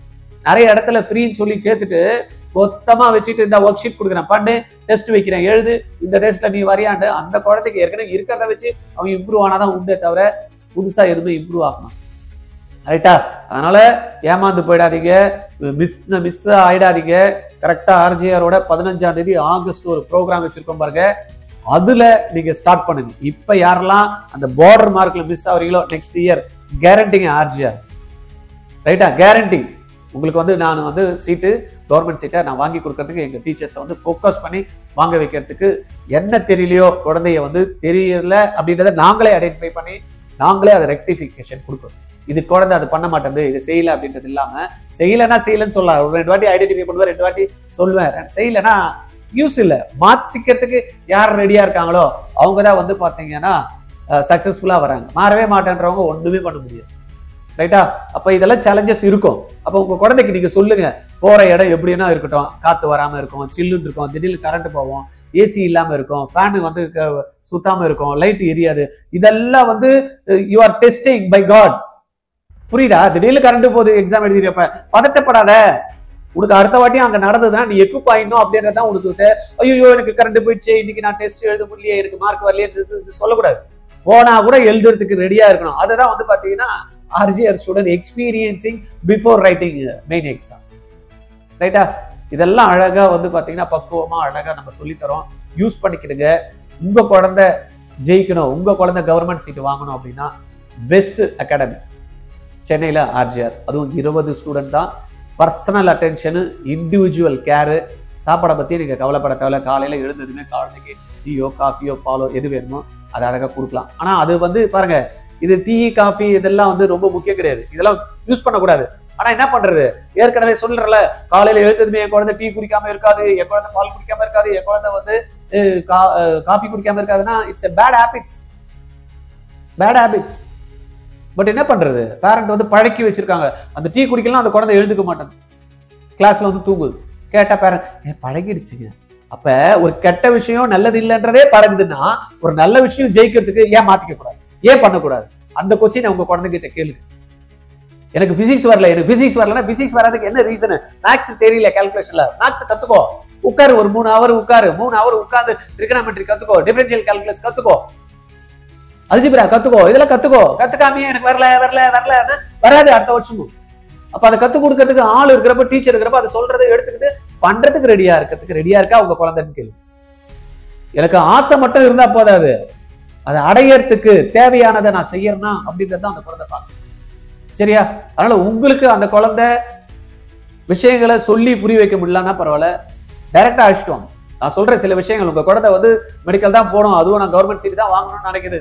நிறைய இடத்துல ஃப்ரீன்னு சொல்லி சேர்த்துட்டு மொத்தமா வச்சுட்டு இந்த ஒர்க் ஷீட் கொடுக்குறேன், பண்ணு, டெஸ்ட் வைக்கிறேன், எழுது, இந்த டெஸ்ட்ல நீ வரையாண்டு அந்த குழந்தைக்கு ஏற்கனவே இருக்கிறத வச்சு அவன் இம்ப்ரூவ் ஆனாதான் உண்டே தவிர புதுசா எதுவுமே இம்ப்ரூவ் ஆகணும். ரைட்டா? அதனால ஏமாந்து போயிடாதீங்க, மிஸ் ஆயிடாதீங்க. கரெக்டா ஆர்ஜிஆரோட 15ஆம் தேதி ஆகஸ்ட் ஒரு ப்ரோக்ராம் வச்சிருக்கோம் பாருங்க, அதுல நீங்க ஸ்டார்ட் பண்ணுங்க. இப்ப யாரெல்லாம் அந்த பார்டர் மார்க்ல மிஸ் ஆகிறீங்களோ நெக்ஸ்ட் இயர் கேரண்டிங்க ஆர்ஜிஆர். ரைட்டா? கேரண்டி. உங்களுக்கு வந்து நான் வந்து சீட்டு, கவர்மெண்ட் சீட்டை நான் வாங்கி கொடுக்கறதுக்கு எங்க டீச்சர்ஸை வந்து ஃபோக்கஸ் பண்ணி வாங்க வைக்கிறதுக்கு, என்ன தெரியலையோ குழந்தைய வந்து தெரியல அப்படின்றத நாங்களே ஐடென்டிஃபை பண்ணி நாங்களே அதை ரெக்டிஃபிகேஷன் கொடுக்கணும். இது குழந்தை அது பண்ண மாட்டேங்குது, இது செய்யல அப்படின்றது இல்லாம, செய்யலைன்னா செய்யலன்னு சொல்லலாம். ஒரு 2 வாட்டி ஐடென்டிஃபை பண்ணுவேன், 2 வாட்டி சொல்லுவேன். செய்யலைன்னா யூஸ் இல்லை. மாத்திக்கிறதுக்கு யார் ரெடியா இருக்காங்களோ அவங்க தான் வந்து பாத்தீங்கன்னா சக்சஸ்ஃபுல்லா வராங்க. மாறவே மாட்டேன்றவங்க ஒண்ணுமே பண்ண முடியாது. ரைட்டா? அப்ப இதெல்லாம் சேலஞ்சஸ் இருக்கும். அப்ப உங்க குழந்தைக்கு நீங்க சொல்லுங்க, போற இடம் எப்படின்னா இருக்கட்டும், காத்து வராம இருக்கும், சில்லுன்னு இருக்கும், திடீர்னு கரண்ட் போவோம், ஏசி இல்லாம இருக்கும், ஃபேன் வந்து சுத்தாம இருக்கும், லைட் எரியாது. இதெல்லாம் வந்து you are testing by God. புரியுதா? திடீர்னு கரண்ட் போகுது, எக்ஸாம் எழுதிருப்ப, பதட்டப்படாத. உனக்கு அடுத்த வாட்டியும் அங்க நடந்ததுன்னா நீ எக்யூப் ஆயிடணும் அப்படின்றதான் உனக்கு. ஐயோ எனக்கு கரண்ட் போயிடுச்சு, இன்னைக்கு நான் டெஸ்ட் எழுத முடியலையே, எனக்கு மார்க் வரலையே சொல்லக்கூடாது. போனா கூட எழுதுறதுக்கு ரெடியா இருக்கணும். அதுதான் வந்து பாத்தீங்கன்னா RGR student experiencing before writing main exams. ரைட்டா? இதெல்லாம் அழகா வந்து பாத்தீங்கன்னா பக்குவமா அழகா நம்ம சொல்லித்தரோம். யூஸ் பண்ணிக்கிடுங்க. உங்க குழந்தை ஜெயிக்கணும், உங்க குழந்தை கவர்மெண்ட் சீட்டு வாங்கணும் அப்படின்னா பெஸ்ட் அகாடமி சென்னையில ஆர்ஜிஆர். அதுவும் 20 ஸ்டூடெண்ட் தான். பர்சனல் அட்டென்ஷனு, இண்டிவிஜுவல் கேரு. சாப்பாடை பத்தி நீங்க கவலைப்பட தேவை. காலையில எழுந்ததுமே குழந்தைக்கு டீயோ காஃபியோ பாலோ எது வேணுமோ அதை அழகா கொடுக்கலாம். ஆனா அது வந்து பாருங்க, இது டீ காஃபி இதெல்லாம் வந்து ரொம்ப முக்கியம் கிடையாது, இதெல்லாம் யூஸ் பண்ணக்கூடாது. ஆனா என்ன பண்றது, ஏற்கனவே சொல்றல, காலையில எழுந்ததுமே என் குழந்தை டீ குடிக்காம இருக்காது, என் குழந்தை பால் குடிக்காம இருக்காது, என் குழந்தை வந்து காஃபி குடிக்காம இருக்காதுன்னா it's a bad habits. Bad habits. But என்ன பண்றது, பேரண்ட் வந்து பழக்கி வச்சிருக்காங்க. அந்த டீ குடிக்கலாம் அந்த குழந்தை எழுந்துக்க மாட்டாங்க, கிளாஸ்ல வந்து தூங்குது. கேட்டா பேரண்ட் பழகிடுச்சுங்க. அப்ப ஒரு கெட்ட விஷயம் நல்லது இல்லைன்றதே பழகுதுன்னா ஒரு நல்ல விஷயம் ஜெயிக்கிறதுக்கு ஏன் மாத்திக்க கூடாது, ஏன் பண்ணக்கூடாது? அந்த கொஸ்டின் உங்க குழந்தைகிட்ட கேளுங்க. எனக்கு பிசிக்ஸ் வரல, எனக்கு பிசிக்ஸ் வரலன்னா பிசிக்ஸ் வராதுக்கு என்ன ரீசன்? மேக்ஸ் தெரியல, கால்குலேஷன்ல மேக்ஸ் கத்துக்கோ, உட்காரு, ஒரு 3 ஹவர் உட்காரு, 3 ஹவர் உட்கார்ந்து ட்ரிகோனோமெட்ரி கத்துக்கோ, டிஃபரன்ஷியல் கால்குலஸ் கத்துக்கோ, அல்ஜிப்ரா கத்துக்கோ, இதெல்லாம் கத்துக்கோ. கத்துக்காமே எனக்கு வரல வரல வரல வராது அடுத்த வருஷமும். அப்ப அதை கத்துக் கொடுக்கறதுக்கு ஆள் இருக்கிறப்ப, டீச்சர் இருக்கிறப்ப அதை சொல்றதை எடுத்துக்கிட்டு பண்றதுக்கு ரெடியா இருக்கிறதுக்கு ரெடியா இருக்கா உங்க குழந்தைன்னு கேள்வி. எனக்கு ஆசை மட்டும் இருந்தா போதாது, அதை அடையறதுக்கு தேவையானதை நான் செய்யறேன்னா அப்படின்றத அந்த குழந்தை பார்க்கணும். சரியா? அதனால உங்களுக்கு அந்த குழந்தை விஷயங்களை சொல்லி புரிய வைக்க முடியலன்னா பரவாயில்ல, டைரக்டா அழைச்சிட்டு வாங்க. நான் சொல்ற சில விஷயங்கள், உங்க குழந்தை வந்து மெடிக்கல் தான் போகணும், அதுவும் நான் கவர்மெண்ட் சீட் தான் வாங்கணும்னு நினைக்குது,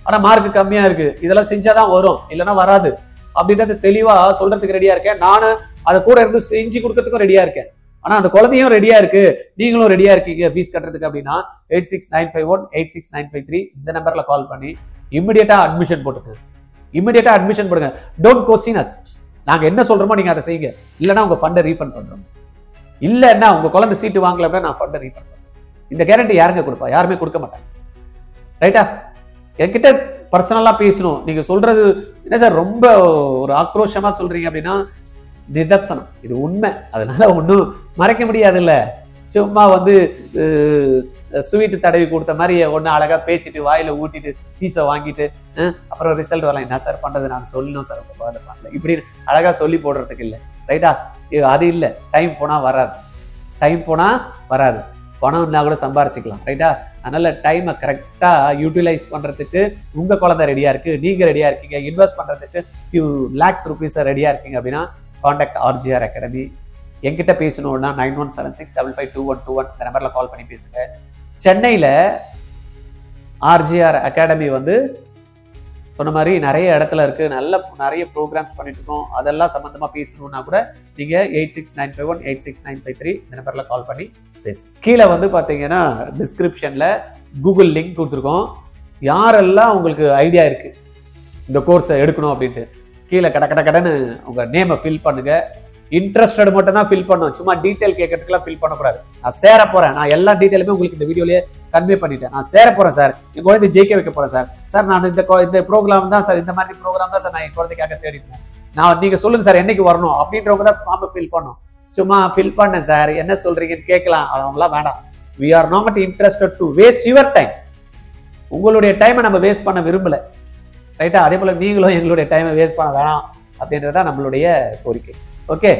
ஆனா மார்க் கம்மியா இருக்கு, இதெல்லாம் செஞ்சாதான் வரும் இல்லைன்னா வராது அப்படின்றத தெளிவா சொல்றதுக்கு ரெடியா இருக்கேன். நானும் அதை கூட இருந்து செஞ்சு கொடுக்கறதுக்கும் ரெடியா இருக்கேன். ஆனா அந்த குழந்தையும் ரெடியா இருக்கு, நீங்களும் ரெடியா இருக்கீங்க ஃபீஸ் கட்டுறதுக்கு அப்படின்னா 8695186953 இந்த நம்பர்ல கால் பண்ணி இமிடியேட்டா அட்மிஷன் போட்டுங்க. இமிடியேட்டா அட்மிஷன் போடுங்க. Don't question us. நாங்க என்ன சொல்றோமோ நீங்க அதை செய்யுங்க, இல்லைன்னா உங்க ஃபண்டை ரீஃபண்ட் பண்றோம், இல்லைன்னா உங்க குழந்தை சீட்டு வாங்கல அப்படின்னா நான் ஃபண்டை ரீஃபண்ட் பண்றேன். இந்த கேரண்டி யாருங்க கொடுப்பா? யாருமே கொடுக்க மாட்டாங்க. ரைட்டா? என்கிட்ட பர்சனலா பேசணும். நீங்க சொல்றது என்ன சார் ரொம்ப ஒரு ஆக்ரோஷமா சொல்றீங்க அப்படின்னா நிதர்சனம், இது உண்மை. அதனால ஒன்றும் மறைக்க முடியாது. இல்ல சும்மா வந்து ஸ்வீட்டு தடவி கொடுத்த மாதிரி ஒன்று அழகா பேசிட்டு வாயில ஊட்டிட்டு ஃபீஸை வாங்கிட்டு அப்புறம் ரிசல்ட் வரலாம், என்ன சார் பண்றது, நான் சொல்லணும் சார் பண்ணல இப்படி அழகா சொல்லி போடுறதுக்கு இல்லை. ரைட்டா? அது இல்லை. டைம் போனா வராது, டைம் போனா வராது. பணம் இருந்தா கூட சம்பாரிச்சுக்கலாம். ரைட்டா? அதனால டைமை கரெக்டா யூட்டிலைஸ் பண்றதுக்கு உங்க குழந்தை ரெடியா இருக்கு, நீங்க ரெடியா இருக்கீங்க, இன்வெஸ்ட் பண்றதுக்கு few lakhs rupees ரெடியா இருக்கீங்க அப்படின்னா கான்டாக்ட் RGR அகாடமி. என்கிட்ட பேசணும்னா 9176552121 இந்த நம்பர்ல கால் பண்ணி பேசுங்க. சென்னையில RGR அகாடமி வந்து சொன்ன மாதிரி நிறைய இடத்துல இருக்கு, நிறைய ப்ரோக்ராம்ஸ் பண்ணிட்டு இருக்கோம். அதெல்லாம் சம்பந்தமா பேசணும்னா கூட நீங்க 8695186953 இந்த நம்பர்ல கால் பண்ணி பேசு. கீழே வந்து பாத்தீங்கன்னா டிஸ்கிரிப்ஷன்ல கூகுள் லிங்க் கொடுத்துருக்கோம். யாரெல்லாம் உங்களுக்கு ஐடியா இருக்கு இந்த கோர்ஸை எடுக்கணும் அப்படின்ட்டு கீழே கடன்னு உங்க நேமை ஃபில் பண்ணுங்க. இன்ட்ரெஸ்டட் மட்டும் தான் ஃபில் பண்ணணும், சும்மா டீட்டெயில் கேட்கறதுக்குலாம் ஃபில் பண்ணக்கூடாது. நான் சேர போறேன், நான் எல்லா டீட்டெயிலுமே உங்களுக்கு இந்த வீடியோலயே கன்வே பண்ணிட்டேன். நான் சேர போறேன் சார், என் குழந்தை ஜெயிக்க வைக்க போறேன் சார் நான் இந்த ப்ரோக்ராம் தான் சார், இந்த மாதிரி ப்ரோக்ராம் தான் சார் நான் என் குழந்தைக்காக தேடிட்டேன், நான் நீங்க சொல்லுங்க சார் என்னைக்கு வரணும் அப்படின்றவங்க தான் ஃபார்ம் ஃபில் பண்ணணும். சும்மா ஃபில் பண்ணேன் சார் என்ன சொல்றீங்கன்னு கேட்கலாம், அவங்களாம் வேண்டாம். we are not interested to waste your time. உங்களுடைய டைமை நம்ம வேஸ்ட் பண்ண விரும்பல. ரைட்டா? அதே போல நீங்களும் எங்களுடைய டைமை வேஸ்ட் பண்ண வேணாம் அப்படின்றதான் நம்மளுடைய கோரிக்கை. ஓகே.